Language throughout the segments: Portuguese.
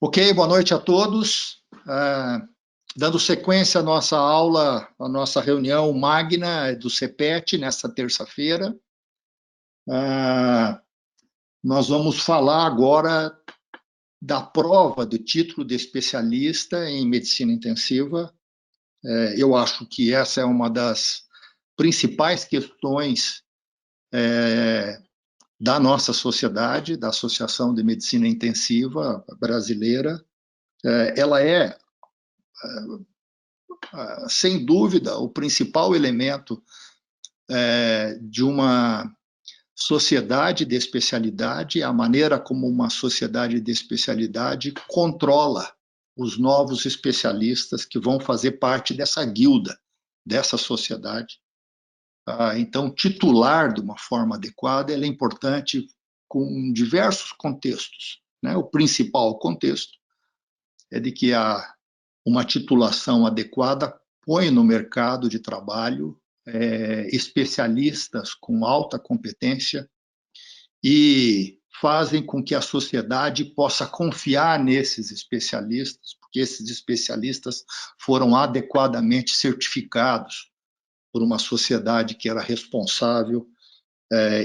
Ok, boa noite a todos. Dando sequência à nossa aula, à nossa reunião magna do CEPET, nesta terça-feira. Nós vamos falar agora da prova do título de especialista em medicina intensiva. Eu acho que essa é uma das principais questões da nossa sociedade, da Associação de Medicina Intensiva Brasileira. Ela é, sem dúvida, o principal elemento de uma sociedade de especialidade, a maneira como uma sociedade de especialidade controla os novos especialistas que vão fazer parte dessa guilda, dessa sociedade. Então, titular de uma forma adequada, ela é importante com diversos contextos, né? O principal contexto é de que uma titulação adequada põe no mercado de trabalho especialistas com alta competência e fazem com que a sociedade possa confiar nesses especialistas, porque esses especialistas foram adequadamente certificados por uma sociedade que era responsável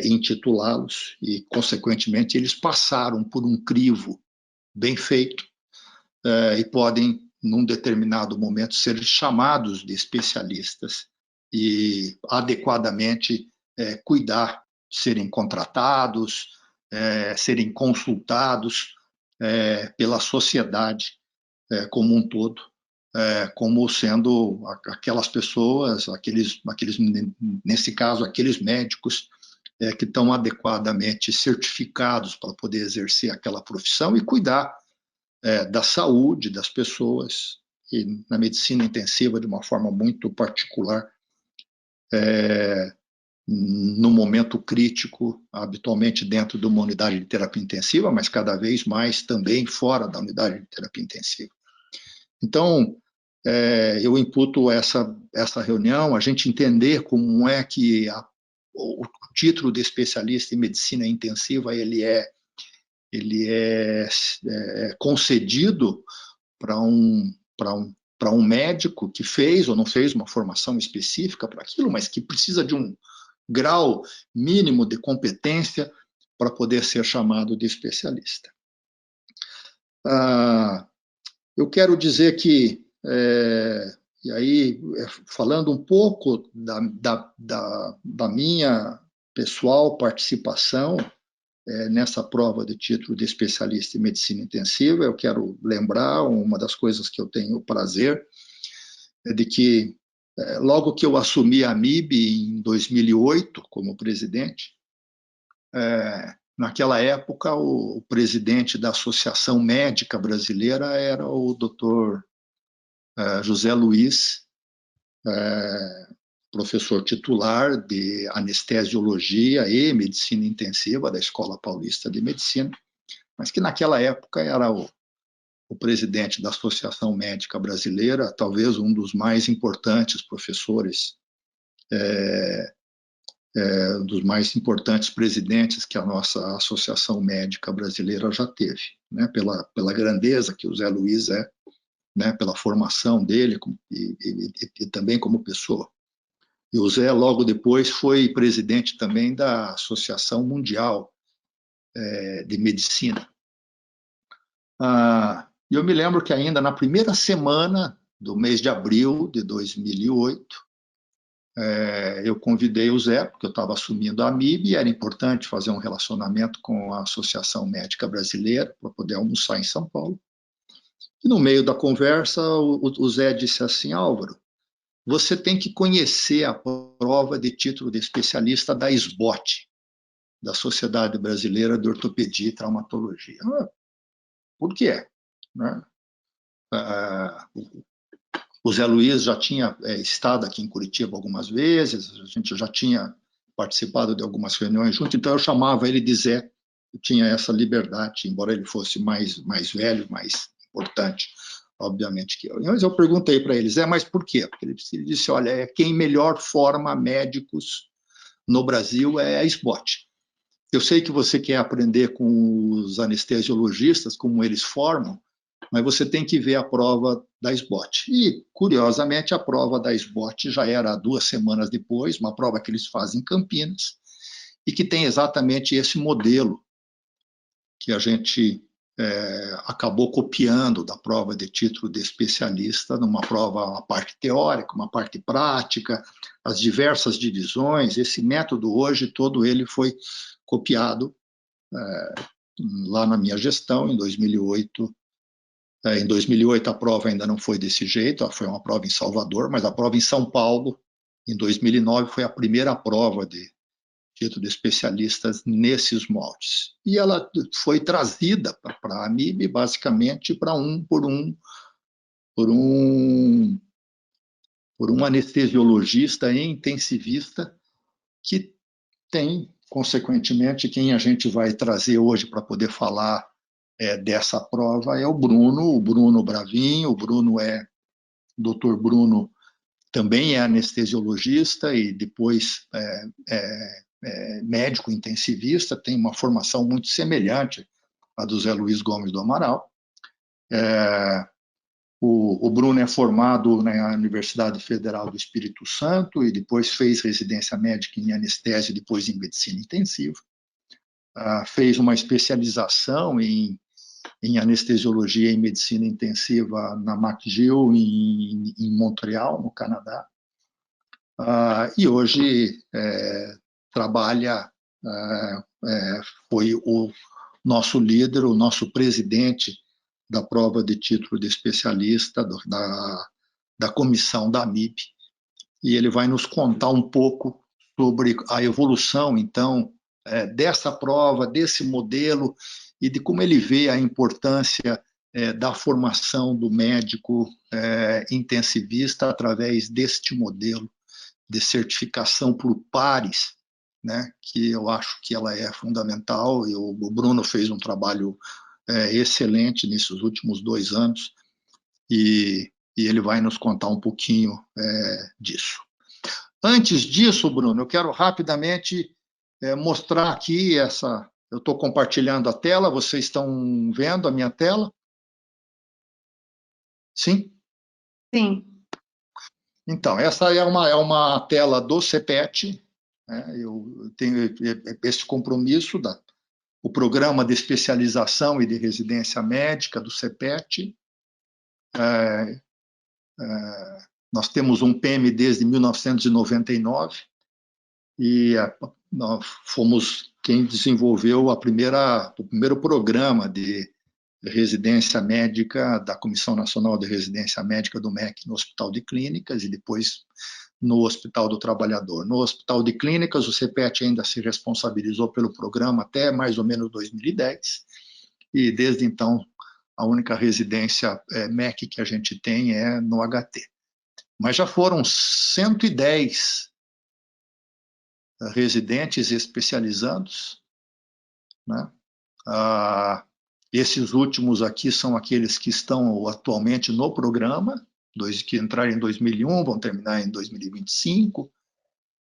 em titulá-los e, consequentemente, eles passaram por um crivo bem feito e podem, num determinado momento, ser chamados de especialistas e adequadamente cuidar, serem contratados, serem consultados pela sociedade como um todo, como sendo aquelas pessoas, nesse caso, aqueles médicos que estão adequadamente certificados para poder exercer aquela profissão e cuidar da saúde das pessoas, e na medicina intensiva de uma forma muito particular, no momento crítico, habitualmente dentro de uma unidade de terapia intensiva, mas cada vez mais também fora da unidade de terapia intensiva. Então, eu imputo essa reunião, a gente entender como é que o título de especialista em medicina intensiva ele é concedido para um médico que fez ou não fez uma formação específica para aquilo, mas que precisa de um grau mínimo de competência para poder ser chamado de especialista. Eu quero dizer que, e aí, falando um pouco da minha pessoal participação nessa prova de título de especialista em medicina intensiva, eu quero lembrar uma das coisas que eu tenho prazer é de que logo que eu assumi a MIB em 2008 como presidente, naquela época o presidente da Associação Médica Brasileira era o Dr. José Luiz, professor titular de anestesiologia e medicina intensiva da Escola Paulista de Medicina, mas que naquela época era o presidente da Associação Médica Brasileira, talvez um dos mais importantes professores, dos mais importantes presidentes que a nossa Associação Médica Brasileira já teve, né, pela grandeza que o Zé Luiz é, né, pela formação dele e também como pessoa. E o Zé, logo depois, foi presidente também da Associação Mundial de Medicina. E eu me lembro que ainda na primeira semana do mês de abril de 2008, eu convidei o Zé, porque eu estava assumindo a MIB, e era importante fazer um relacionamento com a Associação Médica Brasileira, para poder almoçar em São Paulo. E no meio da conversa, o Zé disse assim: Álvaro, você tem que conhecer a prova de título de especialista da SBOT, da Sociedade Brasileira de Ortopedia e Traumatologia. Por quê? Né? O Zé Luiz já tinha estado aqui em Curitiba algumas vezes, a gente já tinha participado de algumas reuniões junto, então eu chamava ele de Zé, eu tinha essa liberdade, embora ele fosse mais velho, mais importante, obviamente, que eu. Mas eu perguntei para ele, Zé, mas por quê? Porque ele disse, olha, quem melhor forma médicos no Brasil é a SBOT. Eu sei que você quer aprender com os anestesiologistas, como eles formam, mas você tem que ver a prova da SBOT. E, curiosamente, a prova da SBOT já era 2 semanas depois, uma prova que eles fazem em Campinas, e que tem exatamente esse modelo que a gente acabou copiando da prova de título de especialista, numa prova, uma parte teórica, uma parte prática, as diversas divisões. Esse método hoje, todo ele foi copiado lá na minha gestão, em 2008. Em 2008 a prova ainda não foi desse jeito, foi uma prova em Salvador, mas a prova em São Paulo, em 2009, foi a primeira prova de título de especialistas nesses moldes. E ela foi trazida para a AMIB, basicamente, por um anestesiologista e intensivista que tem, consequentemente, quem a gente vai trazer hoje para poder falar dessa prova é o Bruno Bravinho. O Bruno Dr. Bruno também é anestesiologista e depois médico intensivista, tem uma formação muito semelhante à do Zé Luiz Gomes do Amaral. O Bruno é formado na Universidade Federal do Espírito Santo e depois fez residência médica em anestesia e depois em medicina intensiva. Fez uma especialização em anestesiologia e medicina intensiva na McGill, em Montreal, no Canadá. E hoje trabalha, foi o nosso líder, o nosso presidente da prova de título de especialista da comissão da AMIB, e ele vai nos contar um pouco sobre a evolução, então, dessa prova, desse modelo, e de como ele vê a importância da formação do médico intensivista através deste modelo de certificação por pares, né, que eu acho que ela é fundamental, e o Bruno fez um trabalho excelente nesses últimos 2 anos, e ele vai nos contar um pouquinho disso. Antes disso, Bruno, eu quero rapidamente mostrar aqui eu estou compartilhando a tela, vocês estão vendo a minha tela? Sim? Sim. Então, essa é uma tela do CPET, né? Eu tenho esse compromisso o Programa de Especialização e de Residência Médica do CPET. Nós temos um PM desde 1999 e nós fomos quem desenvolveu o primeiro programa de residência médica da Comissão Nacional de Residência Médica do MEC no Hospital de Clínicas e depois no Hospital do Trabalhador. No Hospital de Clínicas, o CPET ainda se responsabilizou pelo programa até mais ou menos 2010, e desde então a única residência MEC que a gente tem é no HT. Mas já foram 110 residentes especializados, né? Esses últimos aqui são aqueles que estão atualmente no programa, que entraram em 2001, vão terminar em 2025,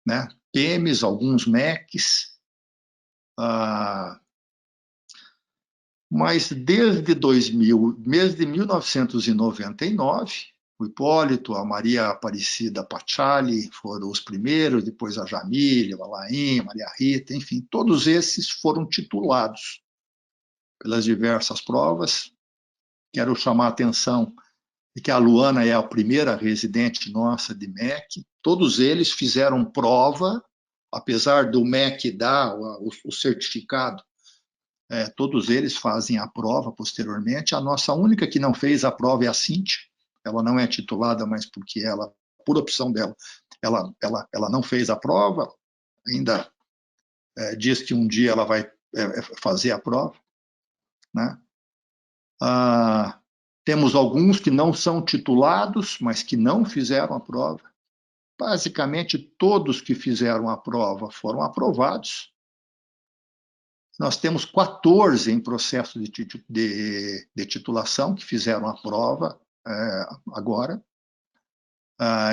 né? PEMs, alguns MECs, mas desde 1999, o Hipólito, a Maria Aparecida Pachali foram os primeiros, depois a Jamília, o Alain, a Maria Rita, enfim, todos esses foram titulados pelas diversas provas. Quero chamar a atenção de que a Luana é a primeira residente nossa de MEC. Todos eles fizeram prova, apesar do MEC dar o certificado, todos eles fazem a prova posteriormente. A nossa única que não fez a prova é a Cíntia. Ela não é titulada, mas porque ela, por opção dela, ela não fez a prova, ainda diz que um dia ela vai fazer a prova, né? Temos alguns que não são titulados, mas que não fizeram a prova. Basicamente, todos que fizeram a prova foram aprovados. Nós temos 14 em processo de titulação que fizeram a prova agora.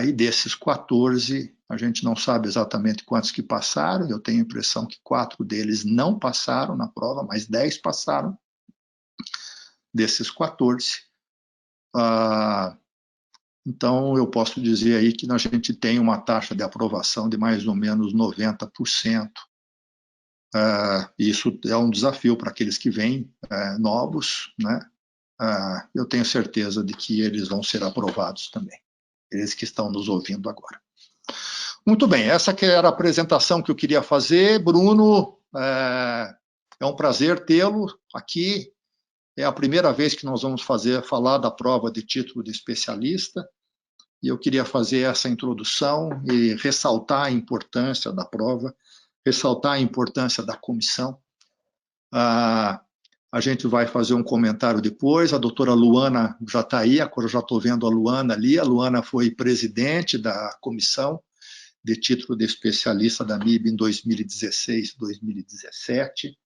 E desses 14, a gente não sabe exatamente quantos que passaram. Eu tenho a impressão que 4 deles não passaram na prova, mas 10 passaram desses 14. Então, eu posso dizer aí que a gente tem uma taxa de aprovação de mais ou menos 90%. Isso é um desafio para aqueles que vêm novos, né? Eu tenho certeza de que eles vão ser aprovados também, eles que estão nos ouvindo agora. Muito bem, essa que era a apresentação que eu queria fazer. Bruno, é um prazer tê-lo aqui. É a primeira vez que nós vamos falar da prova de título de especialista, e eu queria fazer essa introdução e ressaltar a importância da prova, ressaltar a importância da comissão. A gente vai fazer um comentário depois. A doutora Luana já está aí, agora eu já estou vendo a Luana ali. A Luana foi presidente da comissão de título de especialista da MIB em 2016, 2017.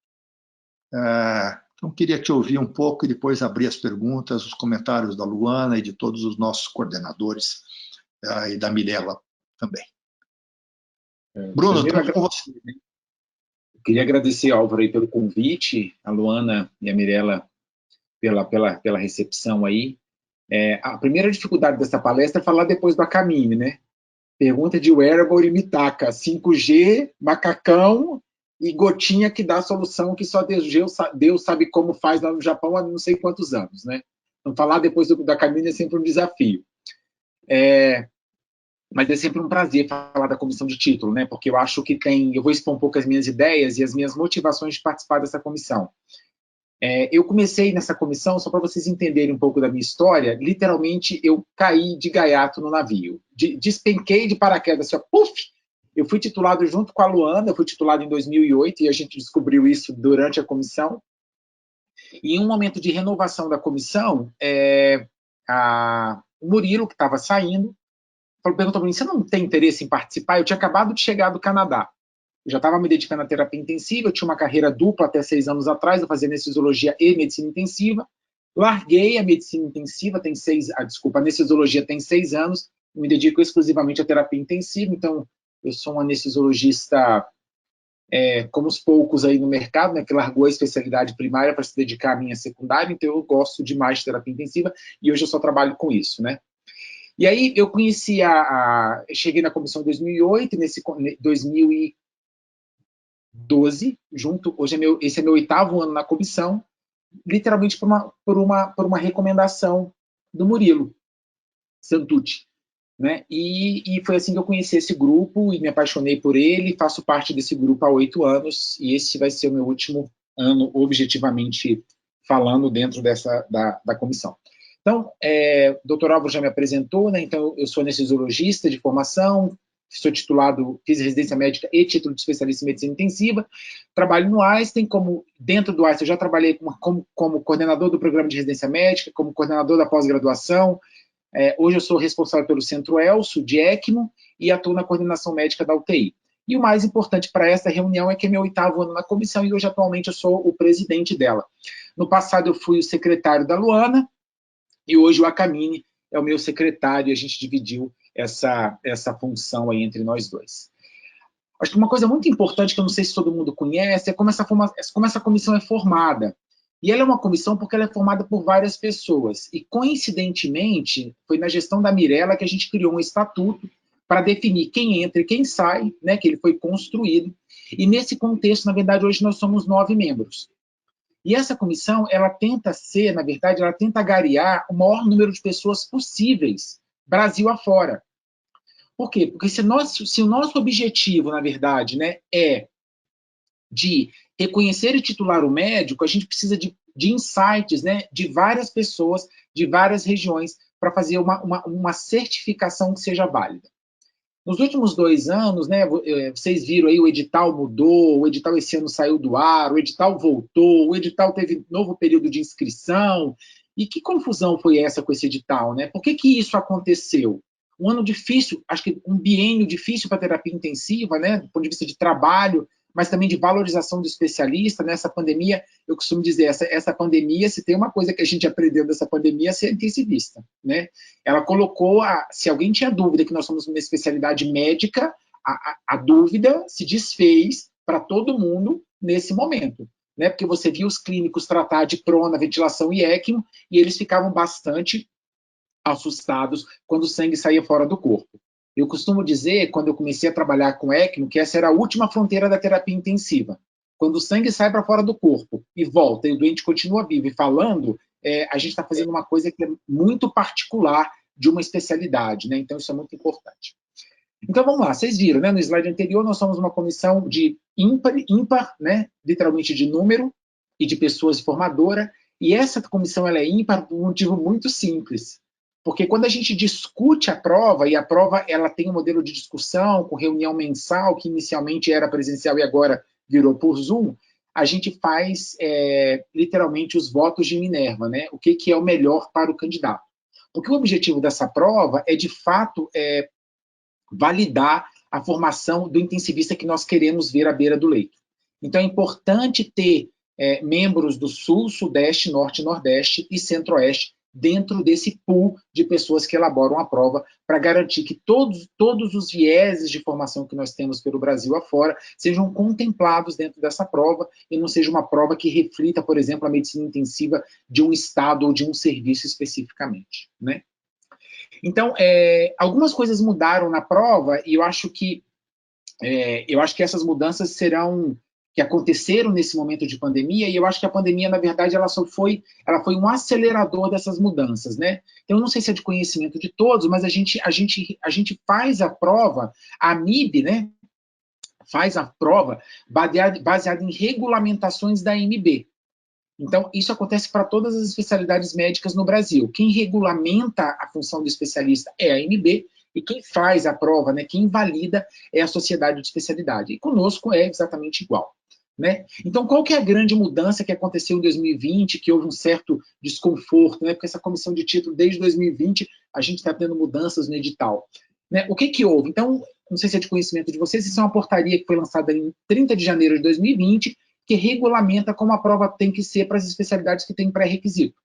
Então, queria te ouvir um pouco e depois abrir as perguntas, os comentários da Luana e de todos os nossos coordenadores, e da Mirella também. Bruno, estamos com você. Eu queria agradecer, Álvaro, aí, pelo convite, a Luana e a Mirella pela recepção aí. A primeira dificuldade dessa palestra é falar depois do Akamine, né? Pergunta de wearable e Mitaka, 5G, macacão e gotinha que dá a solução que só Deus sabe como faz lá no Japão há não sei quantos anos, né? Então, falar depois da Akamine é sempre um desafio. Mas é sempre um prazer falar da comissão de título, né? Porque eu acho que eu vou expor um pouco as minhas ideias e as minhas motivações de participar dessa comissão. Eu comecei nessa comissão, só para vocês entenderem um pouco da minha história, literalmente eu caí de gaiato no navio. Despenquei de paraquedas, assim, puf! Eu fui titulado junto com a Luana, eu fui titulado em 2008 e a gente descobriu isso durante a comissão. E em um momento de renovação da comissão, o Murilo, que estava saindo, perguntou para mim, você não tem interesse em participar? Eu tinha acabado de chegar do Canadá. Eu já estava me dedicando à terapia intensiva, eu tinha uma carreira dupla até 6 anos atrás, eu fazia anestesiologia e medicina intensiva. Larguei a medicina intensiva, a anestesiologia tem 6 anos, me dedico exclusivamente à terapia intensiva, então eu sou um anestesiologista como os poucos aí no mercado, né, que largou a especialidade primária para se dedicar à minha secundária, então eu gosto demais de terapia intensiva e hoje eu só trabalho com isso, né? E aí eu conheci cheguei na comissão em 2008, nesse 2012, esse é meu 8º ano na comissão, literalmente por uma recomendação do Murilo Santucci, né? E foi assim que eu conheci esse grupo e me apaixonei por ele, faço parte desse grupo há 8 anos, e esse vai ser o meu último ano, objetivamente falando, dentro da comissão. Então, o doutor Álvaro já me apresentou, né? Então eu sou anestesiologista de formação, sou titulado, fiz residência médica e título de especialista em medicina intensiva, trabalho no Einstein, dentro do Einstein eu já trabalhei como coordenador do programa de residência médica, como coordenador da pós-graduação, hoje eu sou responsável pelo Centro Elso, de ECMO, e atuo na coordenação médica da UTI. E o mais importante para essa reunião é que é meu 8º ano na comissão, e hoje atualmente eu sou o presidente dela. No passado eu fui o secretário da Luana, e hoje o Akamine é o meu secretário, e a gente dividiu essa função aí entre nós dois. Acho que uma coisa muito importante, que eu não sei se todo mundo conhece, é como essa comissão é formada. E ela é uma comissão porque ela é formada por várias pessoas. E, coincidentemente, foi na gestão da Mirella que a gente criou um estatuto para definir quem entra e quem sai, né, que ele foi construído. E, nesse contexto, na verdade, hoje nós somos 9 membros. E essa comissão, ela tenta agariar o maior número de pessoas possíveis, Brasil afora. Por quê? Porque se o nosso objetivo, na verdade, né, é de reconhecer e titular o médico, a gente precisa de insights, né, de várias pessoas, de várias regiões, para fazer uma certificação que seja válida. Nos últimos 2 anos, né, vocês viram aí, o edital mudou, o edital esse ano saiu do ar, o edital voltou, o edital teve novo período de inscrição. E que confusão foi essa com esse edital, né? Por que isso aconteceu? Um ano difícil, acho que um biênio difícil para terapia intensiva, né, do ponto de vista de trabalho, mas também de valorização do especialista. Nessa pandemia, eu costumo dizer, essa pandemia, se tem uma coisa que a gente aprendeu dessa pandemia, é ser intensivista, né? Ela colocou, se alguém tinha dúvida que nós somos uma especialidade médica, a dúvida se desfez para todo mundo nesse momento, né? Porque você via os clínicos tratar de prona, ventilação e ECMO, e eles ficavam bastante assustados quando o sangue saía fora do corpo. Eu costumo dizer, quando eu comecei a trabalhar com ECMO, que essa era a última fronteira da terapia intensiva. Quando o sangue sai para fora do corpo e volta, e o doente continua vivo e falando, a gente está fazendo uma coisa que é muito particular de uma especialidade, né? Então, isso é muito importante. Então, vamos lá. Vocês viram, né? No slide anterior, nós somos uma comissão de ímpar, né? Literalmente de número e de pessoas formadora. E essa comissão ela é ímpar por um motivo muito simples. Porque quando a gente discute a prova, e a prova ela tem um modelo de discussão com reunião mensal, que inicialmente era presencial e agora virou por Zoom, a gente faz literalmente os votos de Minerva, né? O que é o melhor para o candidato. Porque o objetivo dessa prova é, de fato, validar a formação do intensivista que nós queremos ver à beira do leito. Então, é importante ter membros do Sul, Sudeste, Norte, Nordeste e Centro-Oeste dentro desse pool de pessoas que elaboram a prova, para garantir que todos os vieses de formação que nós temos pelo Brasil afora sejam contemplados dentro dessa prova e não seja uma prova que reflita, por exemplo, a medicina intensiva de um estado ou de um serviço especificamente, né? Então, algumas coisas mudaram na prova e eu acho que essas mudanças que aconteceram nesse momento de pandemia, e eu acho que a pandemia, na verdade, ela foi um acelerador dessas mudanças, né? Então, eu não sei se é de conhecimento de todos, mas a gente faz a prova, a AMIB, né? Faz a prova baseada em regulamentações da AMB. Então, isso acontece para todas as especialidades médicas no Brasil. Quem regulamenta a função do especialista é a AMB, e quem faz a prova, né, quem valida, é a sociedade de especialidade. E conosco é exatamente igual, né? Então, qual que é a grande mudança que aconteceu em 2020, que houve um certo desconforto, né? Porque essa comissão de título, desde 2020, a gente está tendo mudanças no edital. Né? O que houve? Então, não sei se é de conhecimento de vocês, isso é uma portaria que foi lançada em 30 de janeiro de 2020, que regulamenta como a prova tem que ser para as especialidades que têm pré-requisito.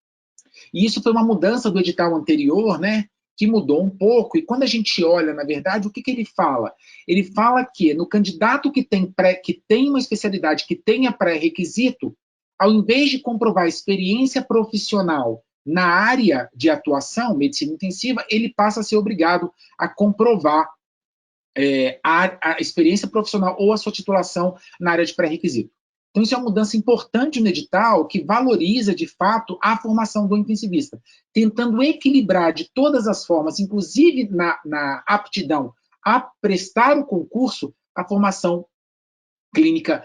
E isso foi uma mudança do edital anterior, né, que mudou um pouco, e quando a gente olha, na verdade, o que ele fala? Ele fala que no candidato que tem uma especialidade que tenha pré-requisito, ao invés de comprovar experiência profissional na área de atuação, medicina intensiva, ele passa a ser obrigado a comprovar a experiência profissional ou a sua titulação na área de pré-requisito. Então, isso é uma mudança importante no edital que valoriza, de fato, a formação do intensivista, tentando equilibrar de todas as formas, inclusive na aptidão a prestar o concurso, a formação clínica,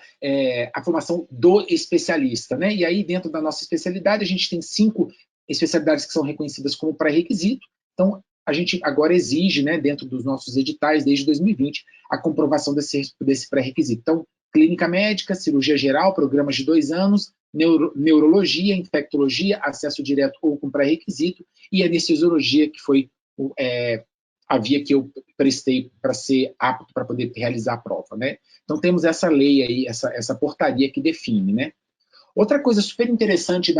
a formação do especialista, né? E aí, dentro da nossa especialidade, a gente tem 5 especialidades que são reconhecidas como pré-requisito. Então, a gente agora exige, né, dentro dos nossos editais, desde 2020, a comprovação desse pré-requisito. Então, clínica médica, cirurgia geral, programas de 2 anos, neurologia, infectologia, acesso direto ou com pré-requisito, e anestesiologia, que foi a via que eu prestei para ser apto para poder realizar a prova, né? Então, temos essa lei aí, essa portaria que define, né? Outra coisa super interessante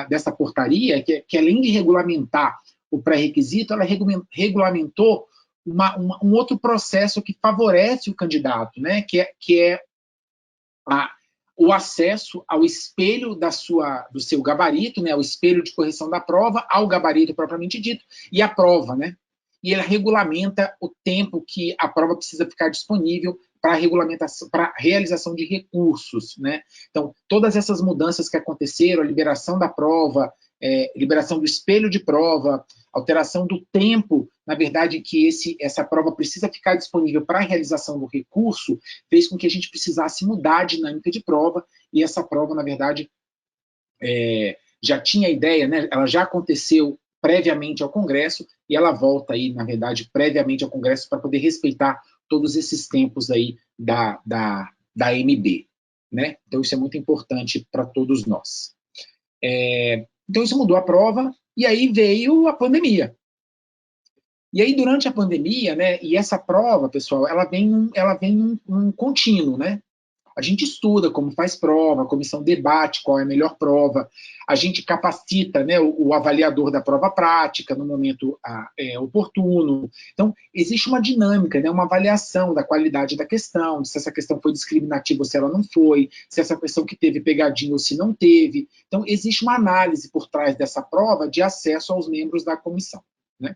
dessa portaria é que além de regulamentar o pré-requisito, ela regulamentou um outro processo que favorece o candidato, né? Que é o acesso ao espelho do seu gabarito, né? O espelho de correção da prova, ao gabarito propriamente dito, e a prova, né? E ela regulamenta o tempo que a prova precisa ficar disponível para regulamentação, para realização de recursos, né? Então, todas essas mudanças que aconteceram, a liberação da prova, liberação do espelho de prova, alteração do tempo, na verdade, que essa prova precisa ficar disponível para a realização do recurso, fez com que a gente precisasse mudar a dinâmica de prova, e essa prova, na verdade, já tinha ideia, né? Ela já aconteceu previamente ao Congresso, e ela volta aí, na verdade, previamente ao Congresso para poder respeitar todos esses tempos aí da AMB, né? Então, isso é muito importante para todos nós. Então, isso mudou a prova, e aí veio a pandemia. E aí, durante a pandemia, né, e essa prova, pessoal, ela vem num contínuo, né? A gente estuda como faz prova, a comissão debate qual é a melhor prova, a gente capacita, né, o avaliador da prova prática no momento oportuno. Então, existe uma dinâmica, né, uma avaliação da qualidade da questão, se essa questão foi discriminativa ou se ela não foi, se essa questão que teve pegadinha ou se não teve. Então, existe uma análise por trás dessa prova de acesso aos membros da comissão, né?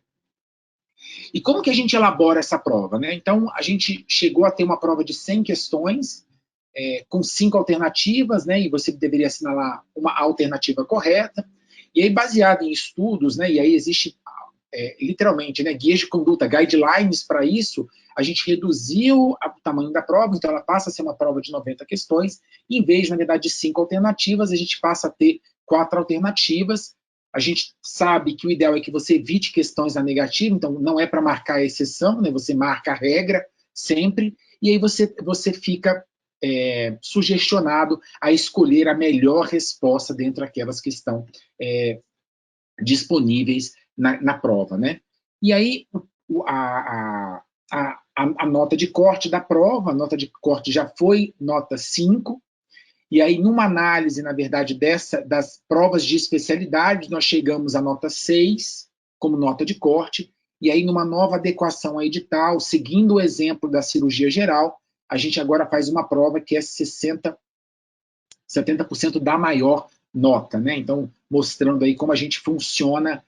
E como que a gente elabora essa prova, né? Então, a gente chegou a ter uma prova de 100 questões, com 5 alternativas, né? E você deveria assinalar uma alternativa correta. E aí, baseado em estudos, né? E aí existe, literalmente, né, guias de conduta, guidelines para isso, a gente reduziu o tamanho da prova, então ela passa a ser uma prova de 90 questões, e em vez, na verdade, de 5 alternativas, a gente passa a ter 4 alternativas. A gente sabe que o ideal é que você evite questões na negativa, então não é para marcar a exceção, né? Você marca a regra sempre, e aí você fica sugestionado a escolher a melhor resposta dentro daquelas que estão disponíveis na prova, né? E aí a nota de corte da prova, a nota de corte já foi nota 5, e aí numa análise, na verdade, das provas de especialidade, nós chegamos à nota 6 como nota de corte, e aí numa nova adequação ao edital, seguindo o exemplo da cirurgia geral, a gente agora faz uma prova que é 70% da maior nota, né? Então, mostrando aí como a gente funciona,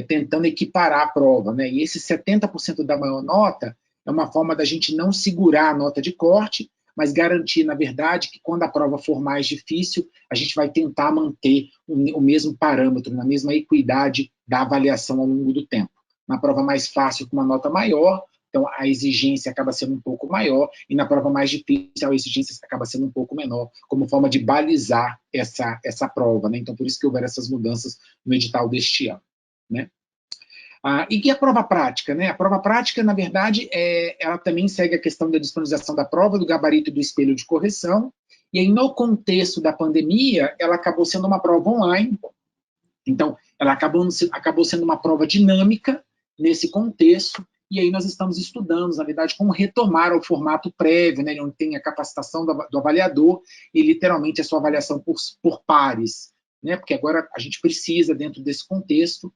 tentando equiparar a prova, né? E esse 70% da maior nota é uma forma da gente não segurar a nota de corte, mas garantir, na verdade, que quando a prova for mais difícil, a gente vai tentar manter o mesmo parâmetro, na mesma equidade da avaliação ao longo do tempo. Na prova mais fácil, com uma nota maior, então a exigência acaba sendo um pouco maior, e na prova mais difícil, a exigência acaba sendo um pouco menor, como forma de balizar essa prova, né? Então, por isso que houveram essas mudanças no edital deste ano, né? E a prova prática, né? A prova prática, na verdade, ela também segue a questão da disponibilização da prova, do gabarito e do espelho de correção, e aí, no contexto da pandemia, ela acabou sendo uma prova online, então, ela acabou sendo uma prova dinâmica nesse contexto, e aí nós estamos estudando, na verdade, como retomar o formato prévio, né, onde tem a capacitação do avaliador e, literalmente, a sua avaliação por pares, né, porque agora a gente precisa, dentro desse contexto,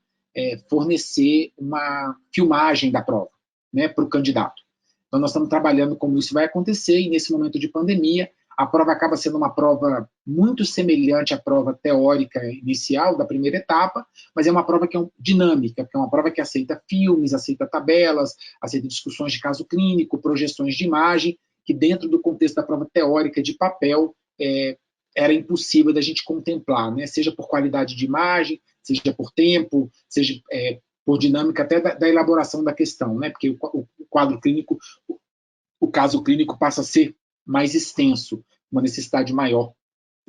fornecer uma filmagem da prova, né, para o candidato. Então, nós estamos trabalhando como isso vai acontecer, e nesse momento de pandemia, a prova acaba sendo uma prova muito semelhante à prova teórica inicial da primeira etapa, mas é uma prova que é dinâmica, que é uma prova que aceita filmes, aceita tabelas, aceita discussões de caso clínico, projeções de imagem, que dentro do contexto da prova teórica de papel era impossível da gente contemplar, né? Seja por qualidade de imagem, seja por tempo, seja por dinâmica até da elaboração da questão, né? Porque o quadro clínico, o caso clínico passa a ser mais extenso, uma necessidade maior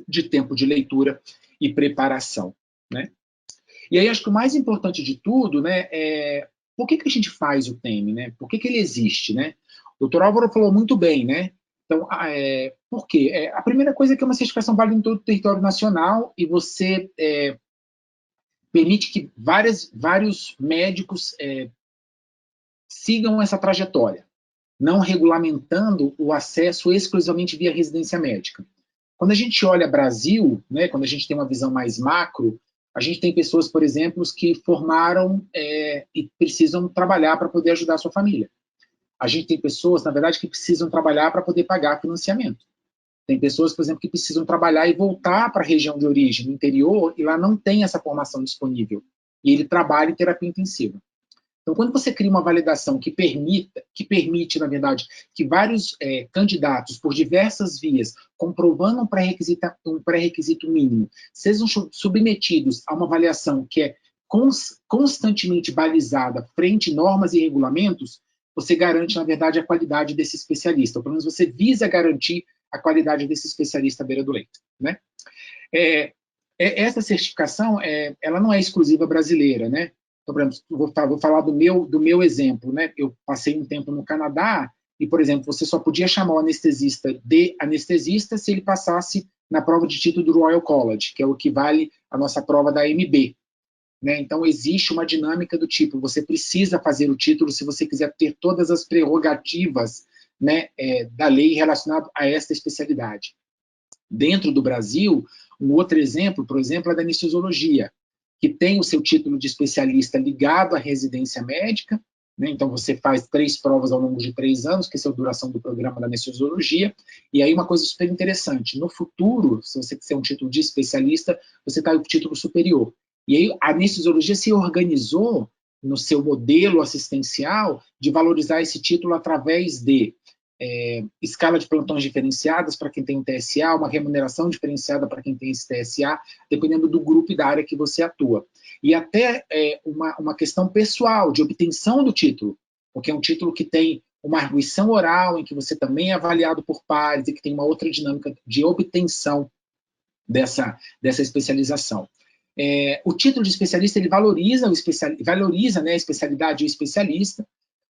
de tempo de leitura e preparação, né? E aí acho que o mais importante de tudo, né, por que a gente faz o TEM, né? Por que ele existe, né? O doutor Álvaro falou muito bem, né? Então, por quê? A primeira coisa é que é uma certificação válida em todo o território nacional e você permite que vários médicos sigam essa trajetória, não regulamentando o acesso exclusivamente via residência médica. Quando a gente olha Brasil, né, quando a gente tem uma visão mais macro, a gente tem pessoas, por exemplo, que formaram e precisam trabalhar para poder ajudar a sua família. A gente tem pessoas, na verdade, que precisam trabalhar para poder pagar financiamento. Tem pessoas, por exemplo, que precisam trabalhar e voltar para a região de origem, no interior, e lá não tem essa formação disponível. E ele trabalha em terapia intensiva. Então, quando você cria uma validação que permite, na verdade, que vários candidatos, por diversas vias, comprovando um pré-requisito mínimo, sejam submetidos a uma avaliação que é constantemente balizada frente a normas e regulamentos, você garante, na verdade, a qualidade desse especialista, ou pelo menos você visa garantir a qualidade desse especialista à beira do leito, né? Essa certificação, ela não é exclusiva brasileira, né? Então, por exemplo, vou falar do meu exemplo, né? Eu passei um tempo no Canadá e, por exemplo, você só podia chamar o anestesista de anestesista se ele passasse na prova de título do Royal College, que é o equivale à nossa prova da AMB. Né? Então, existe uma dinâmica do tipo, você precisa fazer o título se você quiser ter todas as prerrogativas, né, da lei relacionada a esta especialidade. Dentro do Brasil, um outro exemplo, por exemplo, é da anestesiologia, que tem o seu título de especialista ligado à residência médica, né? Então você faz 3 provas ao longo de 3 anos, que é a duração do programa da anestesiologia, e aí uma coisa super interessante, no futuro, se você quiser um título de especialista, você está com o título superior. E aí a anestesiologia se organizou no seu modelo assistencial, de valorizar esse título através de escala de plantões diferenciadas para quem tem um TSA, uma remuneração diferenciada para quem tem esse TSA, dependendo do grupo e da área que você atua. E até uma questão pessoal, de obtenção do título, porque é um título que tem uma arguição oral, em que você também é avaliado por pares, e que tem uma outra dinâmica de obtenção dessa especialização. O título de especialista, ele valoriza, né, a especialidade e o especialista,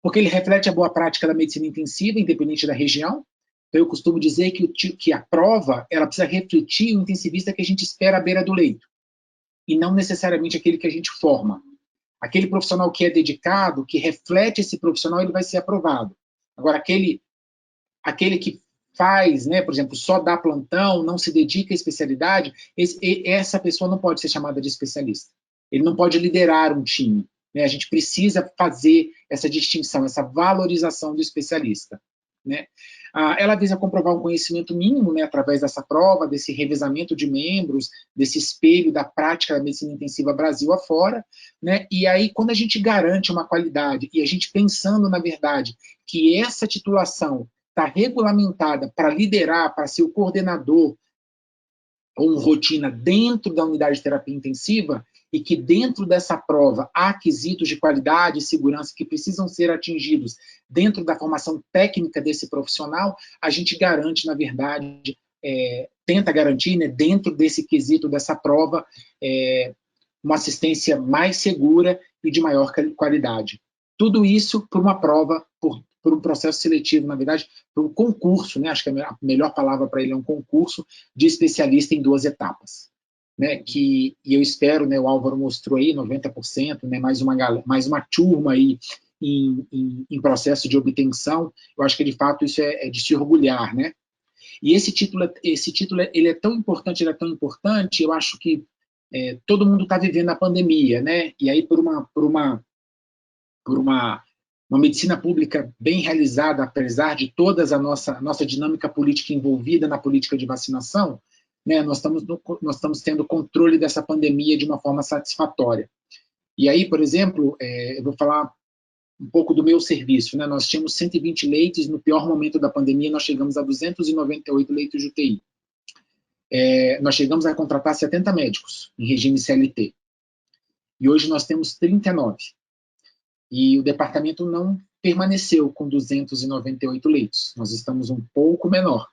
porque ele reflete a boa prática da medicina intensiva, independente da região. Então, eu costumo dizer que a prova ela precisa refletir o intensivista que a gente espera à beira do leito, e não necessariamente aquele que a gente forma. Aquele profissional que é dedicado, que reflete esse profissional, ele vai ser aprovado. Agora, aquele que faz, né, por exemplo, só dá plantão, não se dedica à especialidade, essa pessoa não pode ser chamada de especialista. Ele não pode liderar um time. Né? A gente precisa fazer essa distinção, essa valorização do especialista. Né? Ela visa comprovar um conhecimento mínimo, né, através dessa prova, desse revezamento de membros, desse espelho da prática da medicina intensiva Brasil afora, né? E aí, quando a gente garante uma qualidade, e a gente pensando, na verdade, que essa titulação está regulamentada para liderar, para ser o coordenador ou rotina dentro da unidade de terapia intensiva, e que dentro dessa prova há quesitos de qualidade e segurança que precisam ser atingidos dentro da formação técnica desse profissional, a gente garante, na verdade, tenta garantir, né, dentro desse quesito dessa prova, uma assistência mais segura e de maior qualidade. Tudo isso por uma prova, por um processo seletivo, na verdade, por um concurso, né? Acho que a melhor palavra para ele é um concurso de especialista em 2 etapas. Né? E eu espero, né, o Álvaro mostrou aí, 90%, né, mais uma turma aí em processo de obtenção. Eu acho que, de fato, isso é de se orgulhar. Né? E esse título ele é tão importante, eu acho que todo mundo está vivendo a pandemia, né? E aí, por uma medicina pública bem realizada, apesar de toda a nossa dinâmica política envolvida na política de vacinação, né, nós estamos tendo controle dessa pandemia de uma forma satisfatória. E aí, por exemplo, eu vou falar um pouco do meu serviço. Né? Nós tínhamos 120 leitos, no pior momento da pandemia nós chegamos a 298 leitos de UTI. Nós chegamos a contratar 70 médicos em regime CLT. E hoje nós temos 39. E o departamento não permaneceu com 298 leitos. Nós estamos um pouco menor.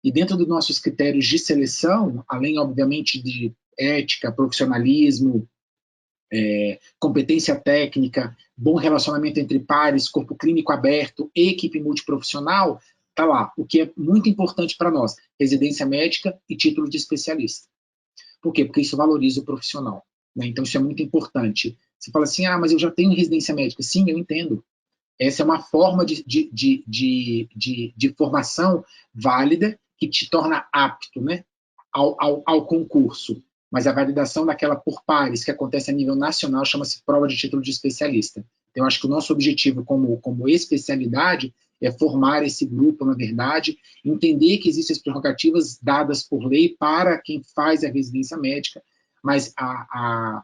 E dentro dos nossos critérios de seleção, além, obviamente, de ética, profissionalismo, competência técnica, bom relacionamento entre pares, corpo clínico aberto, equipe multiprofissional, está lá. O que é muito importante para nós, residência médica e título de especialista. Por quê? Porque isso valoriza o profissional. Né? Então, isso é muito importante. Você fala assim, mas eu já tenho residência médica. Sim, eu entendo. Essa é uma forma de formação válida que te torna apto, né, ao concurso. Mas a validação daquela por pares, que acontece a nível nacional, chama-se prova de título de especialista. Então, eu acho que o nosso objetivo como especialidade é formar esse grupo, na verdade, entender que existem as prerrogativas dadas por lei para quem faz a residência médica, mas a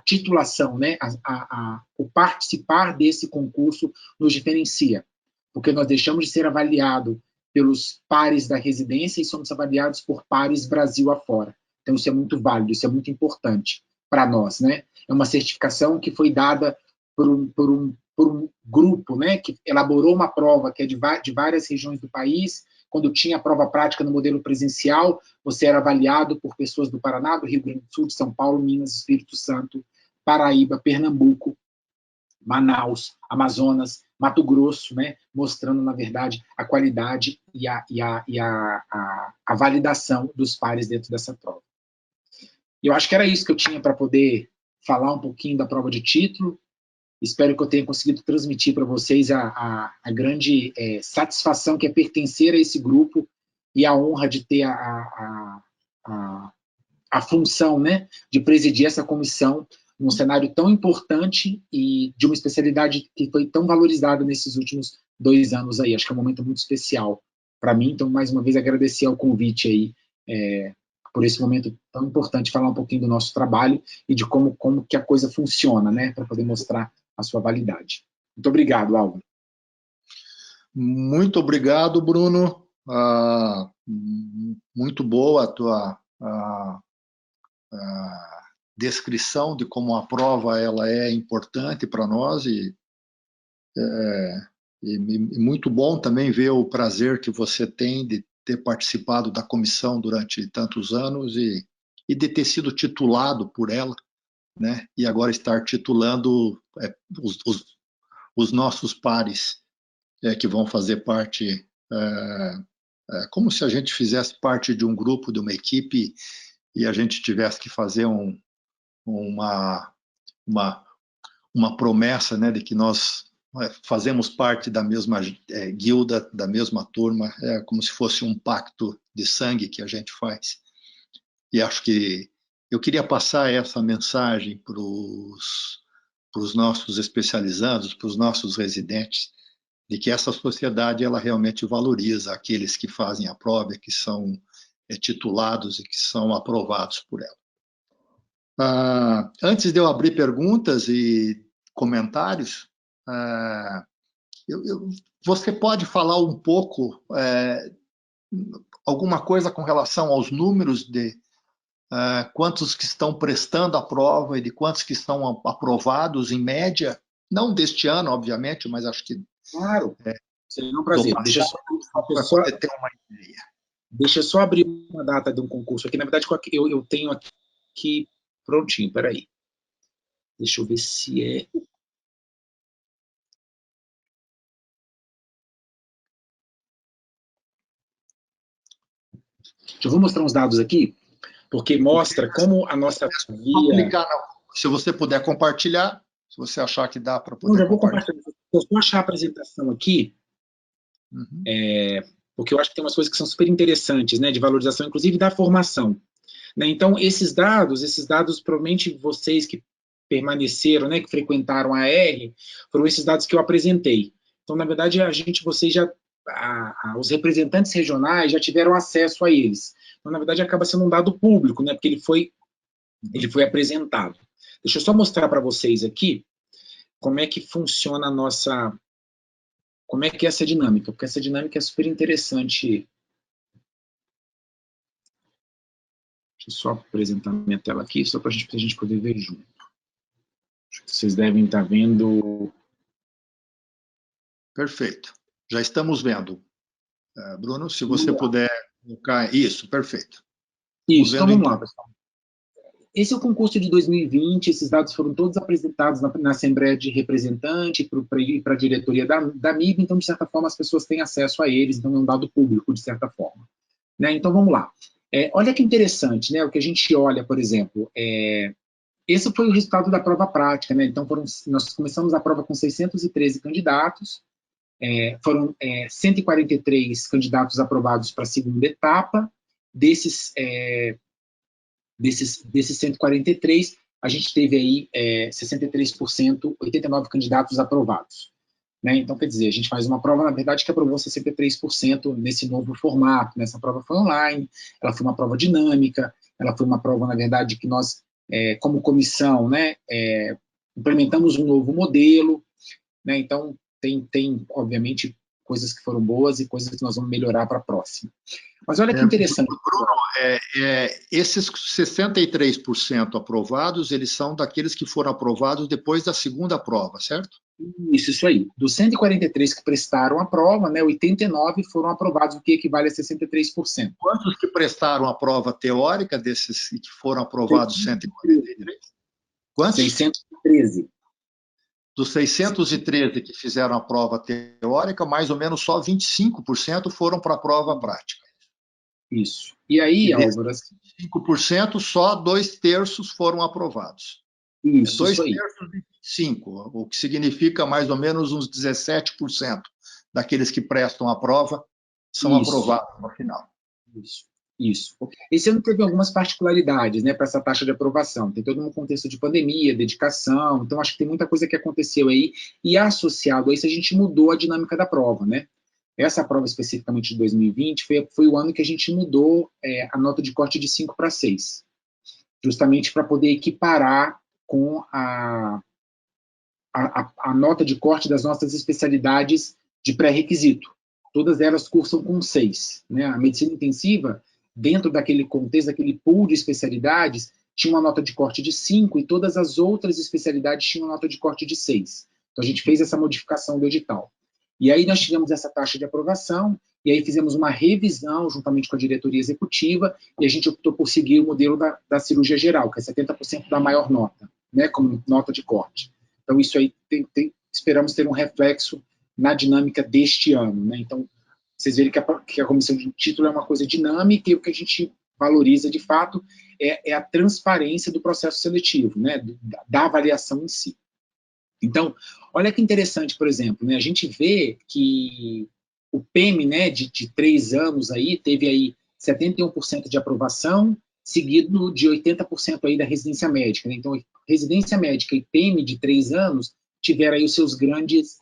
titulação, né, o participar desse concurso nos diferencia, porque nós deixamos de ser avaliados pelos pares da residência e somos avaliados por pares Brasil afora. Então, isso é muito válido, isso é muito importante para nós. Né? É uma certificação que foi dada por um grupo, né, que elaborou uma prova que é de várias regiões do país. Quando tinha a prova prática no modelo presencial, você era avaliado por pessoas do Paraná, do Rio Grande do Sul, de São Paulo, Minas, Espírito Santo, Paraíba, Pernambuco, Manaus, Amazonas, Mato Grosso, né, mostrando, na verdade, a qualidade e a validação dos pares dentro dessa prova. Eu acho que era isso que eu tinha para poder falar um pouquinho da prova de título. Espero que eu tenha conseguido transmitir para vocês a grande satisfação que é pertencer a esse grupo e a honra de ter a função, né, de presidir essa comissão num cenário tão importante e de uma especialidade que foi tão valorizada nesses últimos 2 anos aí. Acho que é um momento muito especial para mim. Então, mais uma vez, agradecer ao convite aí, por esse momento tão importante, falar um pouquinho do nosso trabalho e de como que a coisa funciona, né, para poder mostrar validade. Muito obrigado, Álvaro. Muito obrigado, Bruno. Muito boa a tua descrição de como a prova ela é importante para nós e muito bom também ver o prazer que você tem de ter participado da comissão durante tantos anos e de ter sido titulado por ela, né? E agora estar titulando os nossos pares que vão fazer parte, como se a gente fizesse parte de um grupo, de uma equipe, e a gente tivesse que fazer uma promessa, né, de que nós fazemos parte da mesma guilda, da mesma turma, como se fosse um pacto de sangue que a gente faz. E acho que eu queria passar essa mensagem para os nossos especializandos, para os nossos residentes, de que essa sociedade ela realmente valoriza aqueles que fazem a prova, que são titulados e que são aprovados por ela. Antes de eu abrir perguntas e comentários, você pode falar um pouco, alguma coisa com relação aos números de quantos que estão prestando a prova e de quantos que estão aprovados em média? Não deste ano, obviamente, mas acho que... Claro, seria um prazer. Deixa eu só abrir uma data de um concurso aqui. Na verdade, eu tenho aqui prontinho, peraí. Deixa eu ver se é... Eu vou mostrar uns dados aqui, porque mostra como a nossa via... Se você puder compartilhar, se você achar que dá para poder compartilhar. Não, já vou compartilhar. Eu vou achar a apresentação aqui, porque eu acho que tem umas coisas que são super interessantes, né, de valorização, inclusive da formação. Né? Então, esses dados, provavelmente vocês que permaneceram, né, que frequentaram a AR, foram esses dados que eu apresentei. Então, na verdade, vocês já, os representantes regionais já tiveram acesso a eles. Então, na verdade, acaba sendo um dado público, né, porque ele foi apresentado. Deixa eu só mostrar para vocês aqui como é que funciona a nossa... Como é que é essa dinâmica, porque essa dinâmica é super interessante. Deixa eu só apresentar minha tela aqui, só para a gente poder ver junto. Acho que vocês devem estar vendo... Perfeito. Já estamos vendo. Bruno, se você puder colocar... Isso, perfeito. Isso, então vamos lá, pessoal. Esse é o concurso de 2020, esses dados foram todos apresentados na Assembleia de Representantes para a diretoria da MIB, então, de certa forma, as pessoas têm acesso a eles, então é um dado público, de certa forma. Né? Então, vamos lá. Olha que interessante, né? O que a gente olha, por exemplo, esse foi o resultado da prova prática, né? Então, nós começamos a prova com 613 candidatos, foram 143 candidatos aprovados para a segunda etapa, desses 143, a gente teve aí 63%, 89 candidatos aprovados. Né? Então, quer dizer, a gente faz uma prova, na verdade, que aprovou 63% nesse novo formato. Nessa prova foi online, ela foi uma prova dinâmica, ela foi uma prova, na verdade, que nós, como comissão, né, implementamos um novo modelo. Né? Então, tem, obviamente, coisas que foram boas e coisas que nós vamos melhorar para a próxima. Mas olha que interessante. Bruno, esses 63% aprovados, eles são daqueles que foram aprovados depois da segunda prova, certo? Isso aí. Dos 143 que prestaram a prova, né, 89 foram aprovados, o que equivale a 63%. Quantos que prestaram a prova teórica desses que foram aprovados 143? Quantos? 613. Dos 613 que fizeram a prova teórica, mais ou menos só 25% foram para a prova prática. Isso. E aí, Álvaro... 5%, só 2/3 foram aprovados. Isso, 2/3 de 5, o que significa mais ou menos uns 17% daqueles que prestam a prova são aprovados no final. Isso. Esse ano teve algumas particularidades, né, para essa taxa de aprovação. Tem todo um contexto de pandemia, dedicação, então acho que tem muita coisa que aconteceu aí, e associado a isso a gente mudou a dinâmica da prova, né? Essa prova especificamente de 2020 foi o ano que a gente mudou a nota de corte de 5 para 6, justamente para poder equiparar com a nota de corte das nossas especialidades de pré-requisito. Todas elas cursam com 6. Né? A medicina intensiva, dentro daquele contexto, daquele pool de especialidades, tinha uma nota de corte de 5 e todas as outras especialidades tinham uma nota de corte de 6. Então, a gente fez essa modificação do edital. E aí nós tivemos essa taxa de aprovação, e aí fizemos uma revisão juntamente com a diretoria executiva, e a gente optou por seguir o modelo da cirurgia geral, que é 70% da maior nota, né, como nota de corte. Então, isso aí esperamos ter um reflexo na dinâmica deste ano. Né? Então, vocês verem que a comissão de título é uma coisa dinâmica, e o que a gente valoriza, de fato, é a transparência do processo seletivo, né, da avaliação em si. Então, olha que interessante, por exemplo, né, a gente vê que o PEM, né, de 3 anos aí, teve aí 71% de aprovação, seguido de 80% aí da residência médica. Né? Então, residência médica e PEM de 3 anos tiveram aí os seus grandes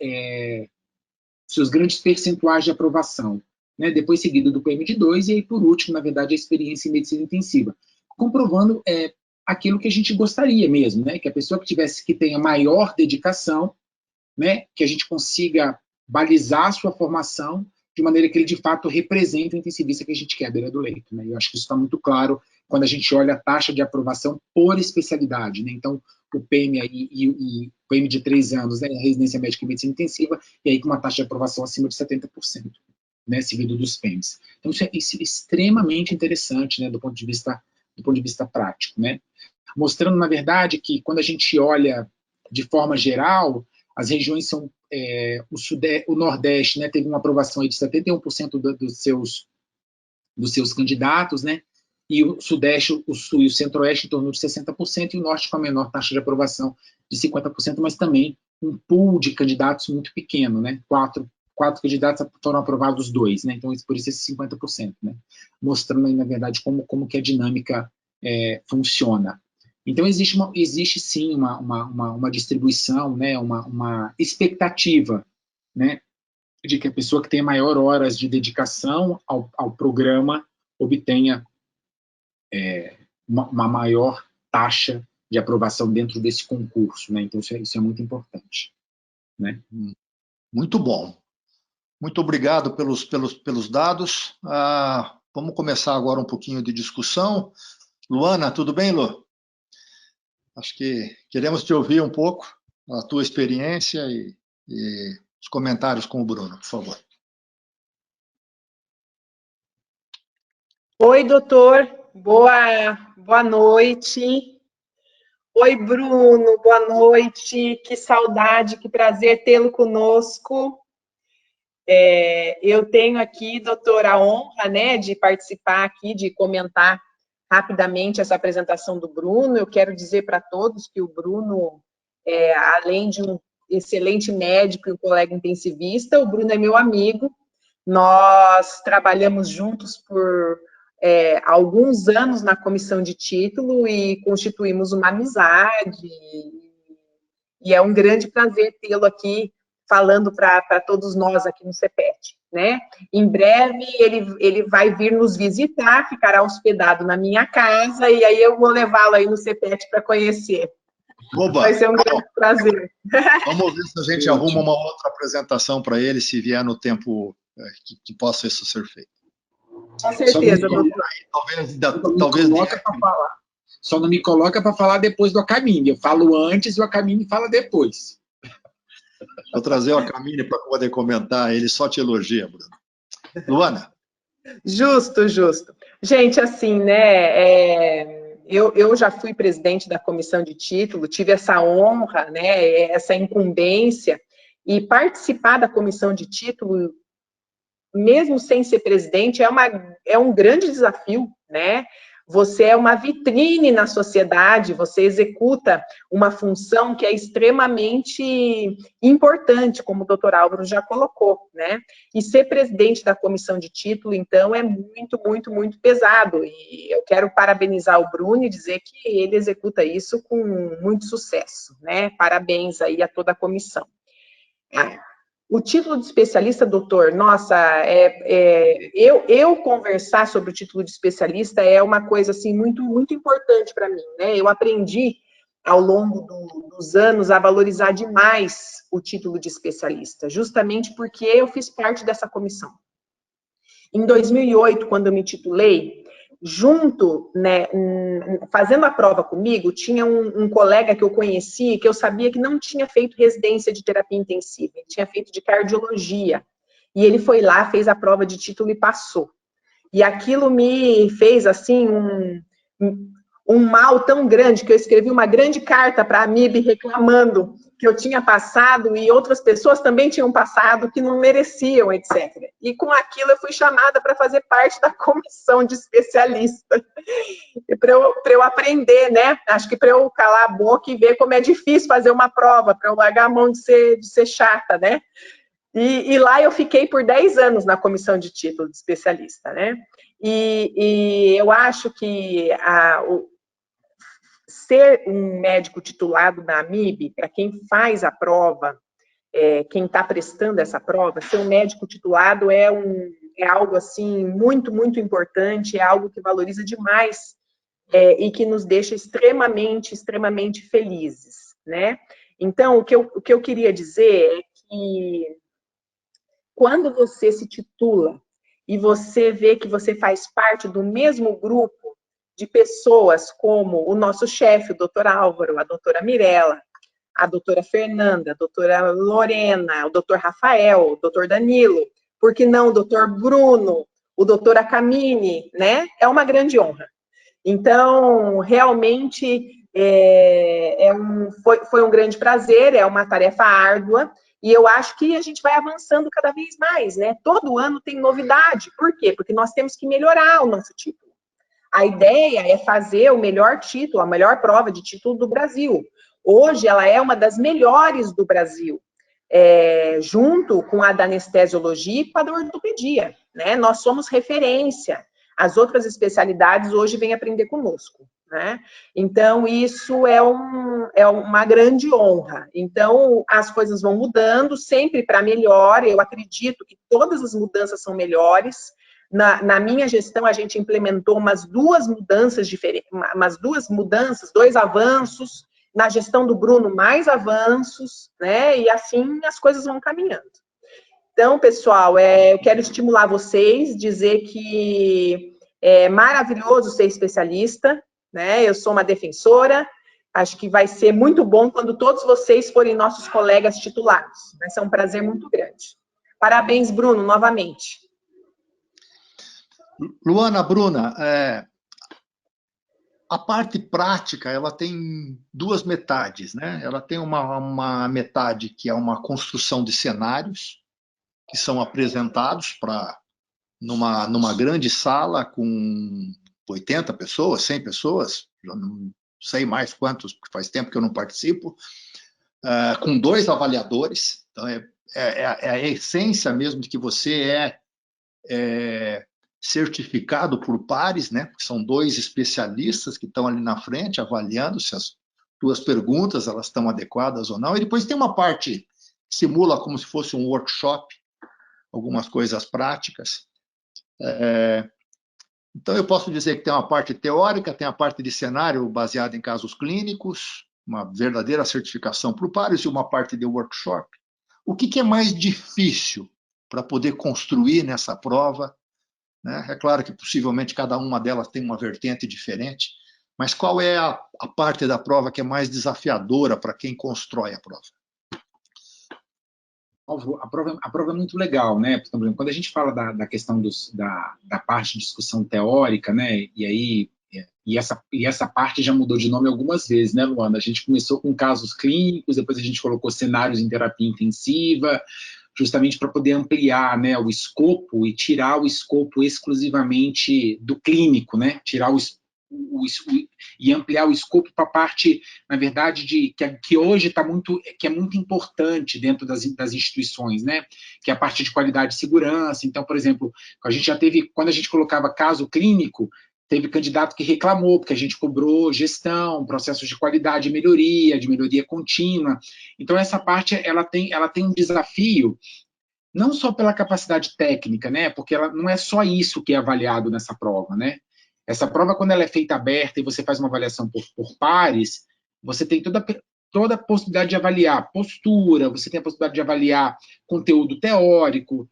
percentuais de aprovação. Né? Depois seguido do PEM de 2, e aí, por último, na verdade, a experiência em medicina intensiva. Comprovando aquilo que a gente gostaria mesmo, né? Que a pessoa que tenha maior dedicação, né? Que a gente consiga balizar a sua formação de maneira que ele, de fato, represente o intensivista que a gente quer à beira do leito. Né? Eu acho que isso está muito claro quando a gente olha a taxa de aprovação por especialidade. Né? Então, o PEM aí, e o PEM de 3 anos, né? A residência médica e medicina intensiva, e aí com uma taxa de aprovação acima de 70%, né? Seguido dos PEMs. Então, isso é extremamente interessante, né? Do ponto de vista prático, né? Mostrando, na verdade, que quando a gente olha de forma geral, as regiões são, o Nordeste, né, teve uma aprovação aí de 71% dos seus candidatos, né, e o Sudeste, o Sul e o Centro-Oeste em torno de 60%, e o Norte com a menor taxa de aprovação de 50%, mas também um pool de candidatos muito pequeno, né, quatro candidatos foram aprovados 2, né, então por isso esse 50%, né, mostrando aí, na verdade, como que a dinâmica funciona. Então, existe sim uma distribuição, né, uma expectativa, né, de que a pessoa que tem maior horas de dedicação ao programa obtenha uma maior taxa de aprovação dentro desse concurso. Né? Então, isso é muito importante. Né? Muito bom. Muito obrigado pelos dados. Vamos começar agora um pouquinho de discussão. Luana, tudo bem, Lu? Acho que queremos te ouvir um pouco, a tua experiência e os comentários com o Bruno, por favor. Oi, doutor. Boa noite. Oi, Bruno. Boa noite. Que saudade, que prazer tê-lo conosco. Eu tenho aqui, doutor, a honra, né, de participar aqui, de comentar rapidamente essa apresentação do Bruno. Eu quero dizer para todos que o Bruno, além de um excelente médico e um colega intensivista, o Bruno é meu amigo. Nós trabalhamos juntos por alguns anos na comissão de título e constituímos uma amizade. E é um grande prazer tê-lo aqui falando para todos nós aqui no CEPET, né? Em breve ele vai vir nos visitar, ficará hospedado na minha casa, e aí eu vou levá-lo aí no CEPET para conhecer. Oba, vai ser um grande prazer. Vamos ver se a gente arruma uma outra apresentação para ele, se vier no tempo que possa isso ser feito. Com certeza, doutor. Talvez Só não me coloca para falar depois do Acamine. Eu falo antes e o Acamine fala depois. Vou trazer o Acamine para poder comentar, ele só te elogia, Bruno. Luana. Justo. Gente, assim, né, eu já fui presidente da comissão de título, tive essa honra, né, essa incumbência, e participar da comissão de título, mesmo sem ser presidente, é um grande desafio, né? Você é uma vitrine na sociedade, você executa uma função que é extremamente importante, como o doutor Álvaro já colocou, né? E ser presidente da comissão de título, então, é muito pesado. E eu quero parabenizar o Bruno e dizer que ele executa isso com muito sucesso, né? Parabéns aí a toda a comissão. O título de especialista, doutor, nossa, eu conversar sobre o título de especialista é uma coisa assim muito importante para mim, né? Eu aprendi ao longo dos anos, a valorizar demais o título de especialista, justamente porque eu fiz parte dessa comissão. Em 2008, quando eu me titulei, junto, né, fazendo a prova comigo, tinha um colega que eu conheci, que eu sabia que não tinha feito residência de terapia intensiva, ele tinha feito de cardiologia. E ele foi lá, fez a prova de título e passou. E aquilo me fez, assim, um mal tão grande que eu escrevi uma grande carta para a AMIB reclamando que eu tinha passado e outras pessoas também tinham passado que não mereciam, etc. E com aquilo eu fui chamada para fazer parte da comissão de especialista. Para eu aprender, né? Acho que para eu calar a boca e ver como é difícil fazer uma prova, para eu largar a mão de ser chata, né? E lá eu fiquei por 10 anos na comissão de título de especialista, né? E eu acho que ser um médico titulado na AMIB, para quem faz a prova, quem está prestando essa prova, ser um médico titulado é algo assim muito, muito importante, é algo que valoriza demais e que nos deixa extremamente, extremamente felizes, né? Então, o que eu queria dizer é que quando você se titula e você vê que você faz parte do mesmo grupo de pessoas como o nosso chefe, o doutor Álvaro, a doutora Mirella, a doutora Fernanda, a doutora Lorena, o doutor Rafael, o doutor Danilo, por que não o doutor Bruno, o doutor Acamini, né? É uma grande honra. Então, realmente, foi um grande prazer, é uma tarefa árdua, e eu acho que a gente vai avançando cada vez mais, né? Todo ano tem novidade. Por quê? Porque nós temos que melhorar o nosso título. A ideia é fazer o melhor título, a melhor prova de título do Brasil. Hoje, ela é uma das melhores do Brasil, junto com a da anestesiologia e com a da ortopedia, né? Nós somos referência. As outras especialidades hoje vêm aprender conosco, né? Então, isso é uma grande honra. Então, as coisas vão mudando, sempre para melhor. Eu acredito que todas as mudanças são melhores. Na minha gestão, a gente implementou umas duas mudanças diferentes, dois avanços. Na gestão do Bruno, mais avanços, né? E assim as coisas vão caminhando. Então, pessoal, eu quero estimular vocês, dizer que é maravilhoso ser especialista, né? Eu sou uma defensora, acho que vai ser muito bom quando todos vocês forem nossos colegas titulados. Vai ser um prazer muito grande. Parabéns, Bruno, novamente. Luana, Bruna, a parte prática, ela tem duas metades, né? Ela tem uma metade que é uma construção de cenários, que são apresentados numa grande sala com 80 pessoas, 100 pessoas, já não sei mais quantos, porque faz tempo que eu não participo, com 2 avaliadores. Então, é a essência mesmo de que você é certificado por pares, né? São 2 especialistas que estão ali na frente avaliando se as tuas perguntas elas estão adequadas ou não. E depois tem uma parte que simula como se fosse um workshop, algumas coisas práticas. Então, eu posso dizer que tem uma parte teórica, tem a parte de cenário baseada em casos clínicos, uma verdadeira certificação para o pares e uma parte de workshop. O que é mais difícil para poder construir nessa prova? Né? É claro que possivelmente cada uma delas tem uma vertente diferente, mas qual é a parte da prova que é mais desafiadora para quem constrói a prova? A prova é muito legal, né? Por exemplo, quando a gente fala da questão da parte de discussão teórica, né? E essa parte já mudou de nome algumas vezes, né, Luana? A gente começou com casos clínicos, depois a gente colocou cenários em terapia intensiva, justamente para poder ampliar, né, o escopo e tirar o escopo exclusivamente do clínico, né? Tirar e ampliar o escopo para a parte, na verdade, que hoje que é muito importante dentro das instituições, né? Que é a parte de qualidade e segurança. Então, por exemplo, a gente já teve, quando a gente colocava caso clínico, teve candidato que reclamou, porque a gente cobrou gestão, processos de qualidade de melhoria contínua. Então, essa parte, ela tem um desafio, não só pela capacidade técnica, né? Porque ela não é só isso que é avaliado nessa prova, né? Essa prova, quando ela é feita aberta e você faz uma avaliação por pares, Você tem toda a possibilidade de avaliar postura, você tem a possibilidade de avaliar conteúdo teórico,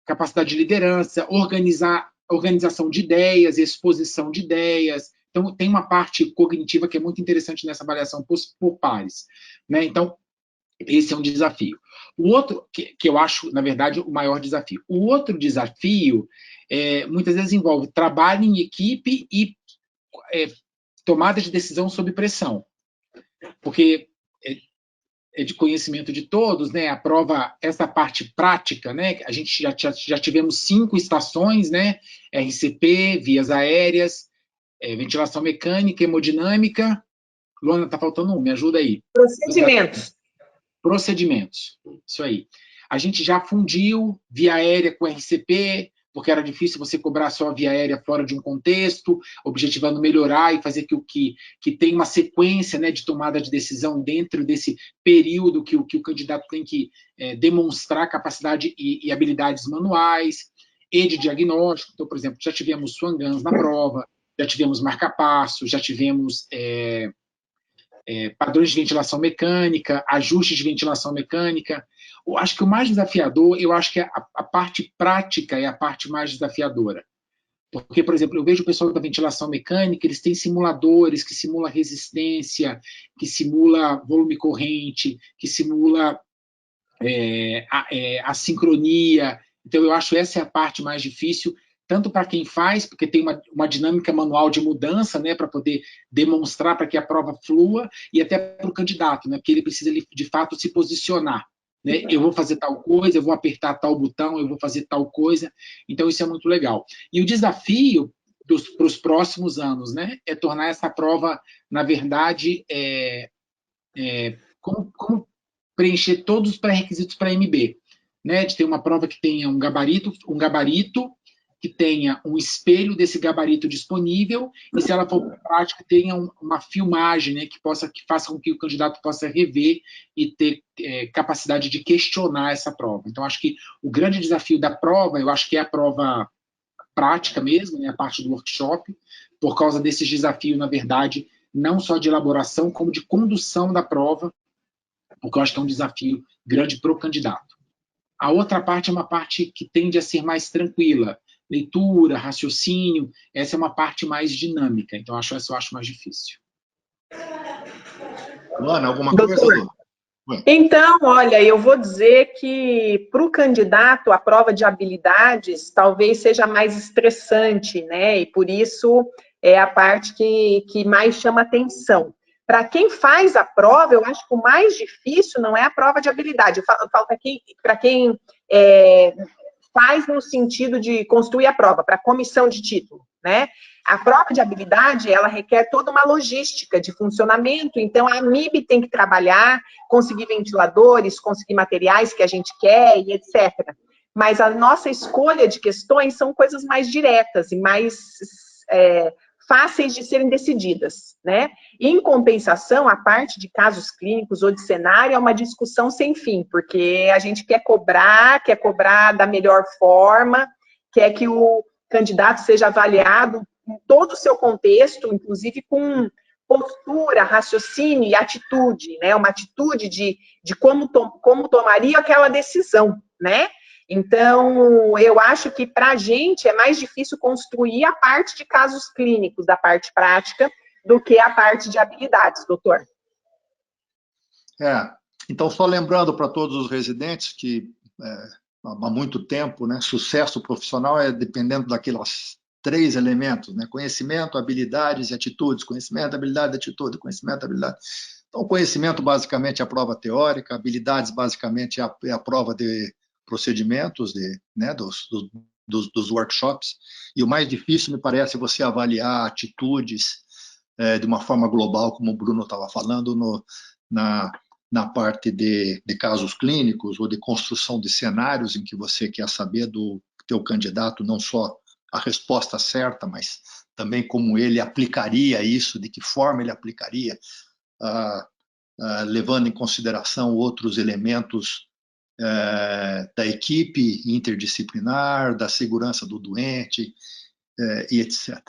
capacidade de liderança, organização de ideias, exposição de ideias. Então, tem uma parte cognitiva que é muito interessante nessa avaliação por pares, né? Então, esse é um desafio. O outro, que eu acho, na verdade, o maior desafio. O outro desafio, muitas vezes, envolve trabalho em equipe e tomada de decisão sob pressão. Porque é de conhecimento de todos, né? A prova, essa parte prática, né? A gente já tivemos 5 estações, né? RCP, vias aéreas, ventilação mecânica, hemodinâmica. Luana, tá faltando um, me ajuda aí. Procedimentos, isso aí. A gente já fundiu via aérea com RCP, porque era difícil você cobrar só a via aérea fora de um contexto, objetivando melhorar e fazer que tenha uma sequência, né, de tomada de decisão dentro desse período que o candidato tem que demonstrar capacidade e habilidades manuais, e de diagnóstico. Então, por exemplo, já tivemos Swan-Ganz na prova, já tivemos marca-passo, já tivemos padrões de ventilação mecânica, ajustes de ventilação mecânica. Eu acho que o mais desafiador, eu acho que a parte prática é a parte mais desafiadora. Porque, por exemplo, eu vejo o pessoal da ventilação mecânica, eles têm simuladores que simula resistência, que simula volume corrente, que simula a sincronia. Então, eu acho que essa é a parte mais difícil, tanto para quem faz, porque tem uma dinâmica manual de mudança, né, para poder demonstrar para que a prova flua, e até para o candidato, né, porque ele precisa, de fato, se posicionar. Né? Eu vou fazer tal coisa, eu vou apertar tal botão, eu vou fazer tal coisa. Então, isso é muito legal. E o desafio para os próximos anos, né, é tornar essa prova, na verdade, como preencher todos os pré-requisitos para MB, né? De ter uma prova que tenha um gabarito, que tenha um espelho desse gabarito disponível, e se ela for para prática, tenha uma filmagem, né, que faça com que o candidato possa rever e ter capacidade de questionar essa prova. Então, acho que o grande desafio da prova, eu acho que é a prova prática mesmo, né, a parte do workshop, por causa desses desafios, na verdade, não só de elaboração, como de condução da prova, porque eu acho que é um desafio grande para o candidato. A outra parte é uma parte que tende a ser mais tranquila, leitura, raciocínio, essa é uma parte mais dinâmica, então essa eu acho mais difícil. Luana, alguma coisa, Lu? Então, olha, eu vou dizer que para o candidato a prova de habilidades talvez seja mais estressante, né? E por isso é a parte que mais chama atenção. Para quem faz a prova, eu acho que o mais difícil não é a prova de habilidade. Eu falo para quem faz no sentido de construir a prova, para a comissão de título, né? A prova de habilidade, ela requer toda uma logística de funcionamento, então a MIB tem que trabalhar, conseguir ventiladores, conseguir materiais que a gente quer e etc. Mas a nossa escolha de questões são coisas mais diretas e mais fáceis de serem decididas, né? Em compensação, a parte de casos clínicos ou de cenário é uma discussão sem fim, porque a gente quer cobrar da melhor forma, quer que o candidato seja avaliado em todo o seu contexto, inclusive com postura, raciocínio e atitude, né? Uma atitude de como tomaria aquela decisão, né? Então, eu acho que para a gente é mais difícil construir a parte de casos clínicos, da parte prática, do que a parte de habilidades, doutor. Então, só lembrando para todos os residentes que há muito tempo, né, sucesso profissional é dependendo daqueles 3 elementos, né, conhecimento, habilidades e atitudes, conhecimento, habilidade, atitude, conhecimento, habilidade. Então, conhecimento basicamente é a prova teórica, habilidades basicamente é a prova de procedimentos né, dos workshops, e o mais difícil, me parece, é você avaliar atitudes de uma forma global, como o Bruno estava falando, na parte de casos clínicos ou de construção de cenários em que você quer saber do teu candidato não só a resposta certa, mas também como ele aplicaria isso, de que forma ele aplicaria, levando em consideração outros elementos da equipe interdisciplinar, da segurança do doente, e etc.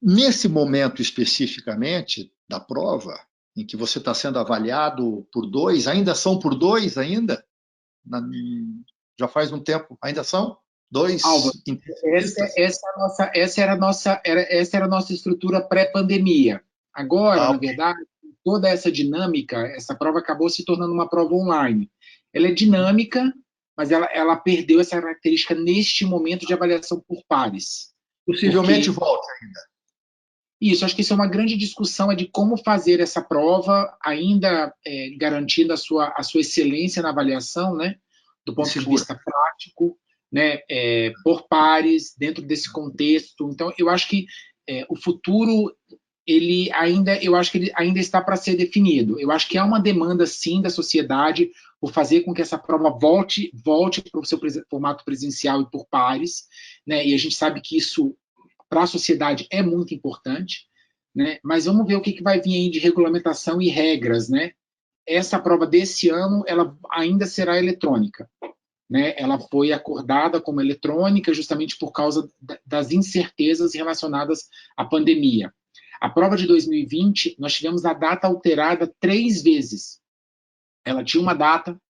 Nesse momento especificamente da prova, em que você está sendo avaliado por dois, ainda são por dois ainda? Já faz um tempo, ainda são dois? Álvaro, essa era a nossa estrutura pré-pandemia. Agora, na verdade, toda essa dinâmica, essa prova acabou se tornando uma prova online. Ela é dinâmica, mas ela perdeu essa característica neste momento de avaliação por pares. Possivelmente volta ainda. Isso, acho que isso é uma grande discussão, é de como fazer essa prova, ainda garantindo a sua excelência na avaliação, né, do ponto de vista prático, né, por pares, dentro desse contexto. Então, eu acho que o futuro, eu acho que ele ainda está para ser definido. Eu acho que há uma demanda, sim, da sociedade por fazer com que essa prova volte para o seu formato presencial e por pares, né, e a gente sabe que isso, para a sociedade, é muito importante, né, mas vamos ver o que vai vir aí de regulamentação e regras, né. Essa prova desse ano, ela ainda será eletrônica, né? Ela foi acordada como eletrônica justamente por causa das incertezas relacionadas à pandemia. A prova de 2020, nós tivemos a data alterada 3 vezes. Ela tinha uma data,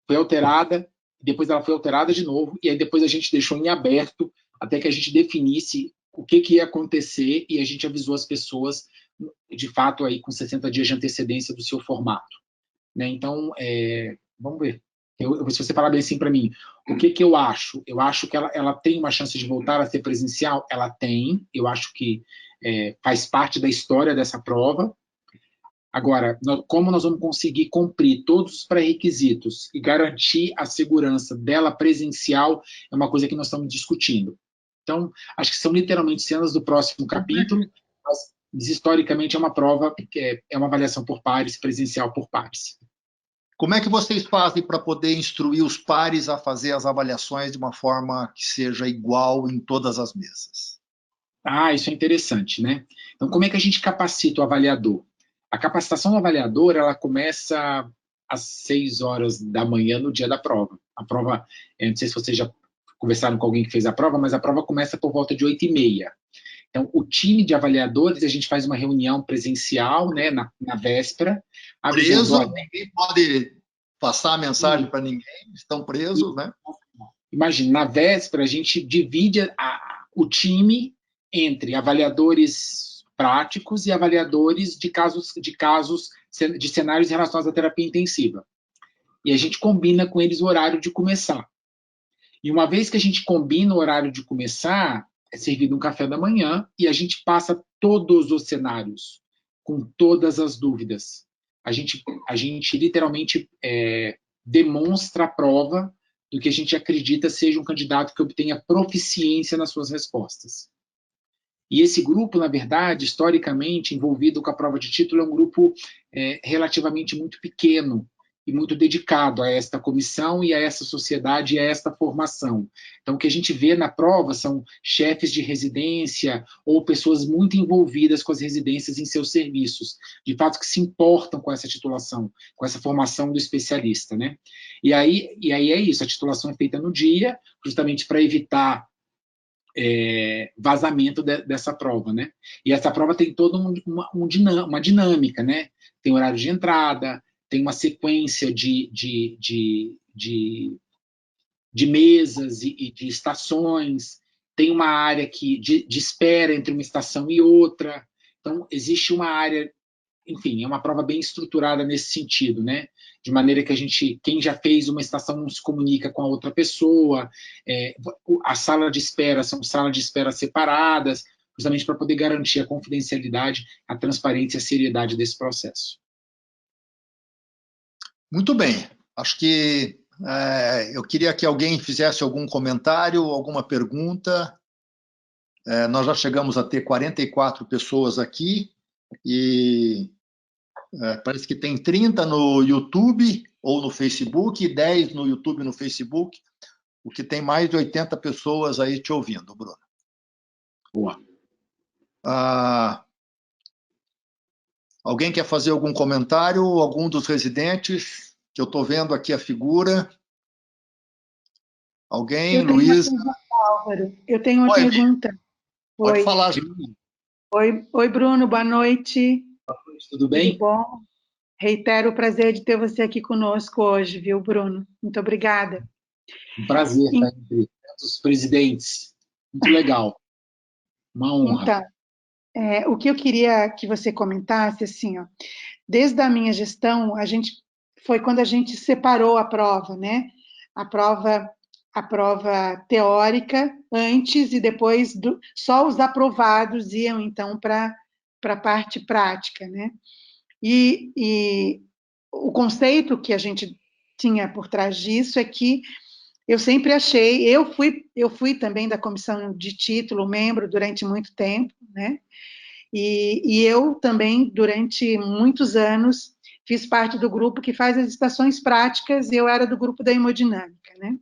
foi alterada, depois ela foi alterada de novo, e aí depois a gente deixou em aberto até que a gente definisse o que ia acontecer, e a gente avisou as pessoas, de fato, aí com 60 dias de antecedência do seu formato, né? Então, vamos ver. Se você falar bem assim para mim, o que eu acho? Eu acho que ela tem uma chance de voltar a ser presencial? Ela tem. Eu acho que faz parte da história dessa prova. Agora, como nós vamos conseguir cumprir todos os pré-requisitos e garantir a segurança dela presencial é uma coisa que nós estamos discutindo. Então, acho que são literalmente cenas do próximo capítulo, mas historicamente é uma prova que é uma avaliação por pares, presencial por pares. Como é que vocês fazem para poder instruir os pares a fazer as avaliações de uma forma que seja igual em todas as mesas? Isso é interessante, né? Então, como é que a gente capacita o avaliador? A capacitação do avaliador, ela começa às 6 horas da manhã no dia da prova. A prova, não sei se vocês já conversaram com alguém que fez a prova, mas a prova começa por volta de 8h30. Então, o time de avaliadores, a gente faz uma reunião presencial, né, na véspera. Preso, ninguém pode passar a mensagem para ninguém, estão presos, né? Imagina, na véspera, a gente divide o time entre avaliadores práticos e avaliadores de cenários relacionados à terapia intensiva. E a gente combina com eles o horário de começar. E uma vez que a gente combina o horário de começar, é servido um café da manhã e a gente passa todos os cenários, com todas as dúvidas. A gente literalmente demonstra a prova do que a gente acredita seja um candidato que obtenha proficiência nas suas respostas. E esse grupo, na verdade, historicamente envolvido com a prova de título, é um grupo relativamente muito pequeno e muito dedicado a esta comissão e a essa sociedade e a esta formação. Então, o que a gente vê na prova são chefes de residência ou pessoas muito envolvidas com as residências em seus serviços, de fato que se importam com essa titulação, com essa formação do especialista, né? E aí é isso, a titulação é feita no dia, justamente para evitar vazamento dessa prova, né? E essa prova tem toda uma dinâmica, né? Tem horário de entrada, tem uma sequência de mesas e de estações, tem uma área de espera entre uma estação e outra. Então, existe uma área, enfim, é uma prova bem estruturada nesse sentido, né? De maneira que quem já fez uma estação não se comunica com a outra pessoa, a sala de espera são salas de espera separadas, justamente para poder garantir a confidencialidade, a transparência e a seriedade desse processo. Muito bem. Acho que eu queria que alguém fizesse algum comentário, alguma pergunta. Nós já chegamos a ter 44 pessoas aqui e parece que tem 30 no YouTube ou no Facebook, 10 no YouTube e no Facebook, o que tem mais de 80 pessoas aí te ouvindo, Bruno. Boa. Alguém quer fazer algum comentário? Algum dos residentes? Que eu estou vendo aqui a figura. Alguém? Luiz? Álvaro, eu tenho uma pergunta. Pode Oi. falar. Oi, Bruno, boa noite. Tudo bem? Tudo bom? Reitero o prazer de ter você aqui conosco hoje, viu, Bruno? Muito obrigada. Um prazer estar entre tantos presidentes. Muito legal. Uma honra. Então, o que eu queria que você comentasse, assim, ó, desde a minha gestão, foi quando a gente separou a prova, né? A prova teórica antes e depois só os aprovados iam então para a parte prática, né? E o conceito que a gente tinha por trás disso é que eu sempre achei, eu fui também da comissão de título, membro durante muito tempo, né? E eu também, durante muitos anos, fiz parte do grupo que faz as estações práticas, e eu era do grupo da hemodinâmica, né?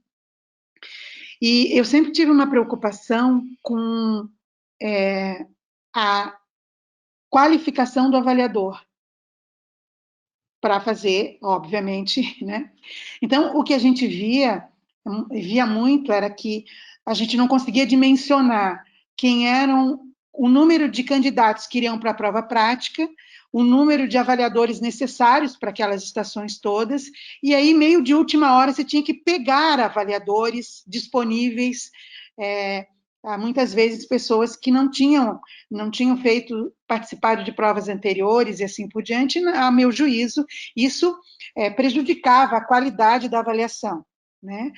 E eu sempre tive uma preocupação com a qualificação do avaliador, para fazer, obviamente, né? Então, o que a gente via muito era que a gente não conseguia dimensionar quem eram o número de candidatos que iriam para a prova prática, o número de avaliadores necessários para aquelas estações todas, e aí, meio de última hora, você tinha que pegar avaliadores disponíveis, muitas vezes pessoas que não tinham participado de provas anteriores e assim por diante. A meu juízo, isso prejudicava a qualidade da avaliação, né?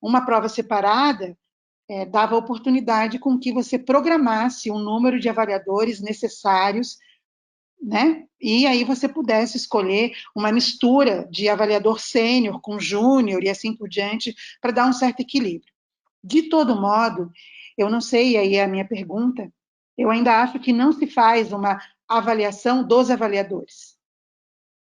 Uma prova separada dava oportunidade com que você programasse um número de avaliadores necessários, né? E aí você pudesse escolher uma mistura de avaliador sênior com júnior e assim por diante, para dar um certo equilíbrio. De todo modo, eu não sei, aí é a minha pergunta, eu ainda acho que não se faz uma avaliação dos avaliadores,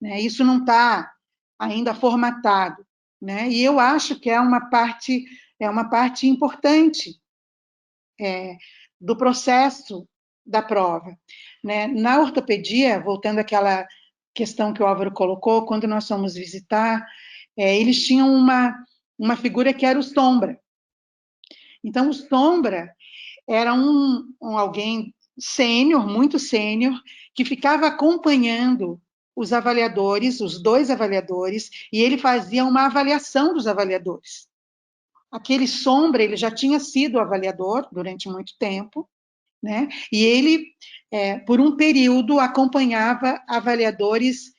né? Isso não está ainda formatado, né? E eu acho que é uma parte importante do processo da prova, né? Na ortopedia, voltando àquela questão que o Álvaro colocou, quando nós fomos visitar, eles tinham uma figura que era o sombra. Então, o sombra era alguém sênior, muito sênior, que ficava acompanhando os avaliadores, os dois avaliadores, e ele fazia uma avaliação dos avaliadores. Aquele sombra, ele já tinha sido avaliador durante muito tempo, né? E ele, por um período, acompanhava avaliadores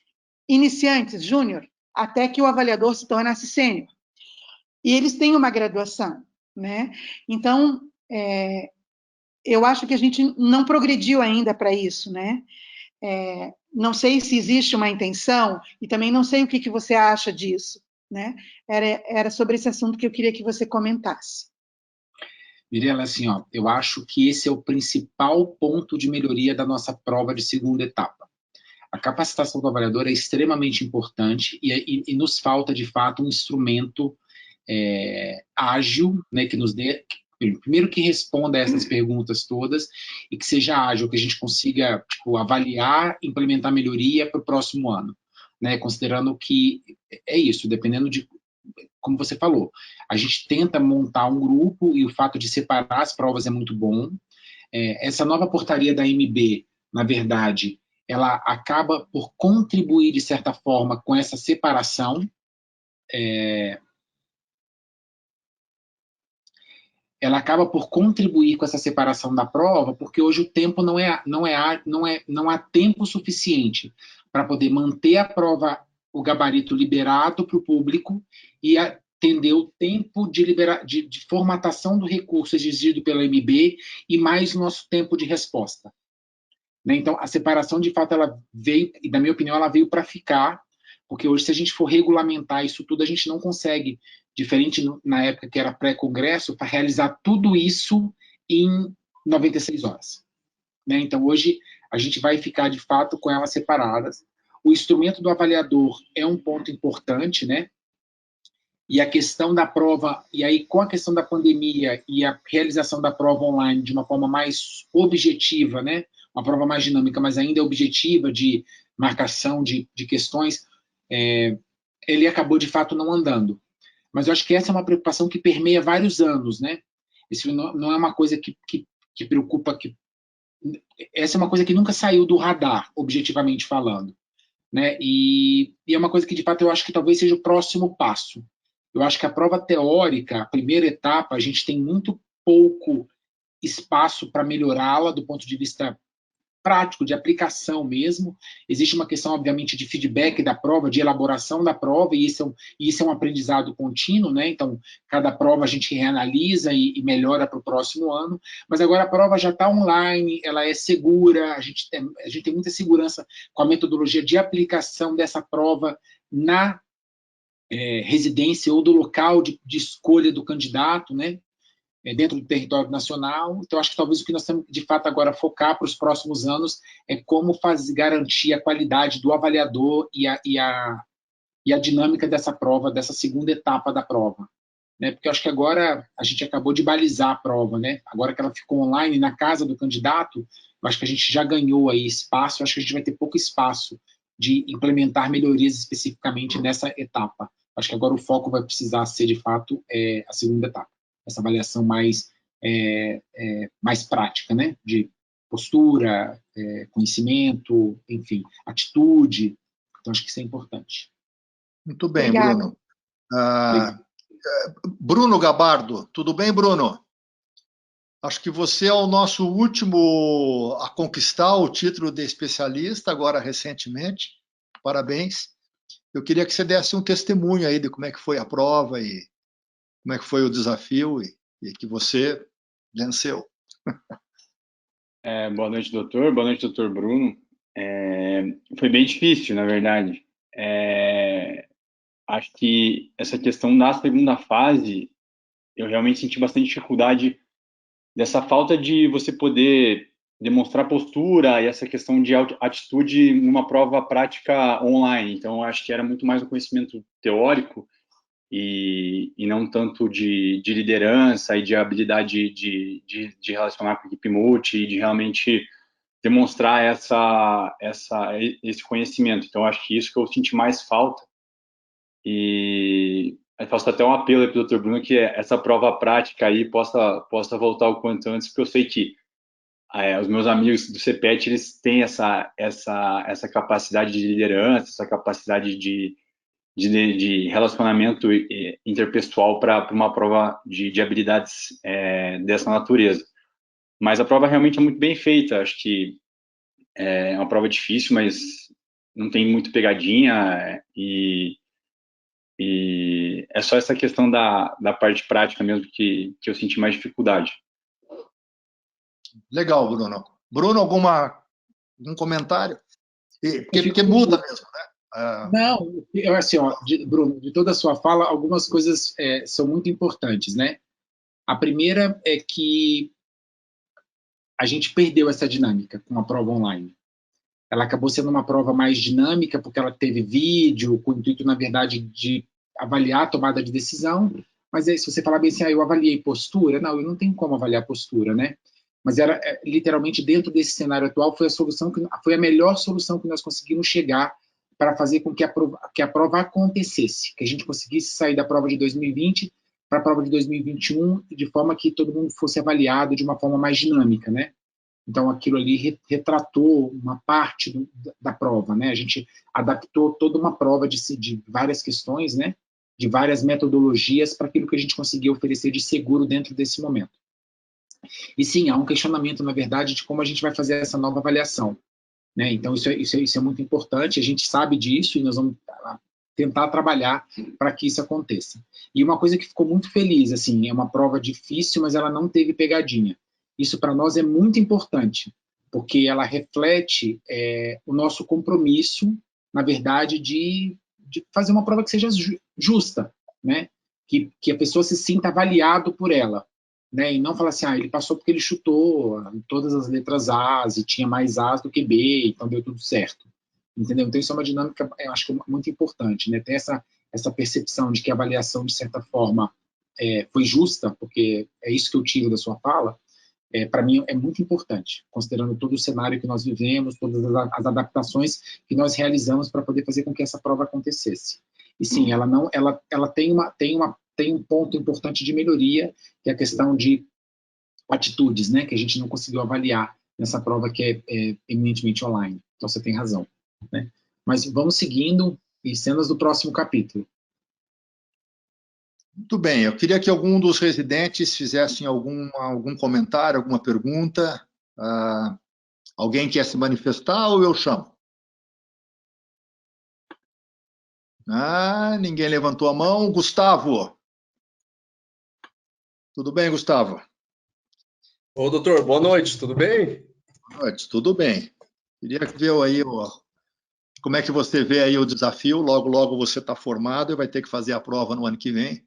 iniciantes, júnior, até que o avaliador se tornasse sênior. E eles têm uma graduação, né? Então, eu acho que a gente não progrediu ainda para isso, né? Não sei se existe uma intenção, e também não sei o que você acha disso, né? Era sobre esse assunto que eu queria que você comentasse. Mirela, assim, ó, eu acho que esse é o principal ponto de melhoria da nossa prova de segunda etapa. A capacitação do avaliador é extremamente importante e nos falta, de fato, um instrumento ágil, né, que nos dê, primeiro, que responda a essas perguntas todas e que seja ágil, que a gente consiga, tipo, avaliar, implementar melhoria para o próximo ano, né, considerando que é isso, dependendo de, como você falou, a gente tenta montar um grupo e o fato de separar as provas é muito bom. Essa nova portaria da MB, na verdade, ela acaba por contribuir, de certa forma, com essa separação. Ela acaba por contribuir com essa separação da prova, porque hoje o tempo não há tempo suficiente para poder manter a prova, o gabarito liberado para o público e atender o tempo de formatação do recurso exigido pela MB e mais o nosso tempo de resposta. Né? Então, a separação, de fato, ela veio, e na minha opinião, ela veio para ficar, porque hoje, se a gente for regulamentar isso tudo, a gente não consegue, diferente na época que era pré-congresso, para realizar tudo isso em 96 horas. Né? Então, hoje, a gente vai ficar, de fato, com elas separadas. O instrumento do avaliador é um ponto importante, né? E a questão da prova, e aí com a questão da pandemia e a realização da prova online de uma forma mais objetiva, né? Uma prova mais dinâmica, mas ainda objetiva, de marcação de questões, ele acabou, de fato, não andando. Mas eu acho que essa é uma preocupação que permeia vários anos, né? Isso não é uma coisa que preocupa, que essa é uma coisa que nunca saiu do radar, objetivamente falando, né? E é uma coisa que, de fato, eu acho que talvez seja o próximo passo. Eu acho que a prova teórica, a primeira etapa, a gente tem muito pouco espaço para melhorá-la do ponto de vista prático, de aplicação mesmo. Existe uma questão, obviamente, de feedback da prova, de elaboração da prova, e isso é um aprendizado contínuo, né? Então, cada prova a gente reanalisa e melhora para o próximo ano, mas agora a prova já está online, ela é segura, a gente tem muita segurança com a metodologia de aplicação dessa prova na residência ou do local de escolha do candidato, né? Dentro do território nacional. Então, acho que talvez o que nós temos, de fato, agora focar para os próximos anos é como garantir a qualidade do avaliador e a dinâmica dessa prova, dessa segunda etapa da prova. Né? Porque eu acho que agora a gente acabou de balizar a prova, né? Agora que ela ficou online na casa do candidato, eu acho que a gente já ganhou aí espaço, eu acho que a gente vai ter pouco espaço de implementar melhorias especificamente nessa etapa. Acho que agora o foco vai precisar ser, de fato, a segunda etapa. Essa avaliação mais prática, né? De postura, conhecimento, enfim, atitude. Então, acho que isso é importante. Muito bem, Obrigada. Bruno. Bruno Gabardo, tudo bem, Bruno? Acho que você é o nosso último a conquistar o título de especialista, agora recentemente. Parabéns. Eu queria que você desse um testemunho aí de como é que foi a prova e como é que foi o desafio e que você venceu. Boa noite, doutor. Boa noite, doutor Bruno. Foi bem difícil, na verdade. Acho que essa questão da segunda fase, eu realmente senti bastante dificuldade dessa falta de você poder demonstrar postura e essa questão de atitude numa prova prática online. Então, acho que era muito mais um conhecimento teórico e não tanto de liderança e de habilidade de relacionar com a equipe multi e de realmente demonstrar esse conhecimento. Então, acho que isso que eu senti mais falta. E eu faço até um apelo para o Dr. Bruno que essa prova prática aí possa voltar o quanto antes, porque eu sei que os meus amigos do CPET, eles têm essa capacidade de liderança, essa capacidade de relacionamento interpessoal para uma prova de habilidades dessa natureza. Mas a prova realmente é muito bem feita. Acho que é uma prova difícil, mas não tem muito pegadinha e é só essa questão da parte prática mesmo que eu senti mais dificuldade. Legal, Bruno. Bruno, algum comentário? Porque muda mesmo, né? Não, assim, Bruno, de toda a sua fala, algumas coisas são muito importantes, né? A primeira é que a gente perdeu essa dinâmica com a prova online. Ela acabou sendo uma prova mais dinâmica, porque ela teve vídeo, com o intuito, na verdade, de avaliar a tomada de decisão, mas aí, se você falar bem assim, eu avaliei postura, não, eu não tenho como avaliar postura, né? Mas era, literalmente, dentro desse cenário atual, foi a melhor solução que nós conseguimos chegar para fazer com que a prova acontecesse, que a gente conseguisse sair da prova de 2020 para a prova de 2021, de forma que todo mundo fosse avaliado de uma forma mais dinâmica, né? Então, aquilo ali retratou uma parte da prova, né? A gente adaptou toda uma prova de várias questões, né? De várias metodologias para aquilo que a gente conseguia oferecer de seguro dentro desse momento. E sim, há um questionamento, na verdade, de como a gente vai fazer essa nova avaliação, né? Então, isso é muito importante, a gente sabe disso e nós vamos tentar trabalhar para que isso aconteça. E uma coisa que ficou muito feliz, assim, é uma prova difícil, mas ela não teve pegadinha. Isso para nós é muito importante, porque ela reflete o nosso compromisso, na verdade, de fazer uma prova que seja justa, né? Que a pessoa se sinta avaliado por ela, né? E não falar assim, ele passou porque ele chutou todas as letras A's e tinha mais A's do que B, então deu tudo certo. Entendeu? Então isso é uma dinâmica, eu acho que é muito importante, né? Ter essa percepção de que a avaliação, de certa forma, foi justa, porque é isso que eu tiro da sua fala, para mim é muito importante, considerando todo o cenário que nós vivemos, todas as adaptações que nós realizamos para poder fazer com que essa prova acontecesse. E sim, ela tem um ponto importante de melhoria, que é a questão de atitudes, né, que a gente não conseguiu avaliar nessa prova que é eminentemente online. Então você tem razão, né? Mas vamos seguindo e cenas do próximo capítulo. Muito bem, eu queria que algum dos residentes fizessem algum comentário, alguma pergunta. Alguém quer se manifestar ou eu chamo? Ninguém levantou a mão. Gustavo. Tudo bem, Gustavo? Ô, doutor, boa noite, tudo bem? Boa noite, tudo bem. Queria ver aí como é que você vê aí o desafio. Logo, logo você está formado e vai ter que fazer a prova no ano que vem.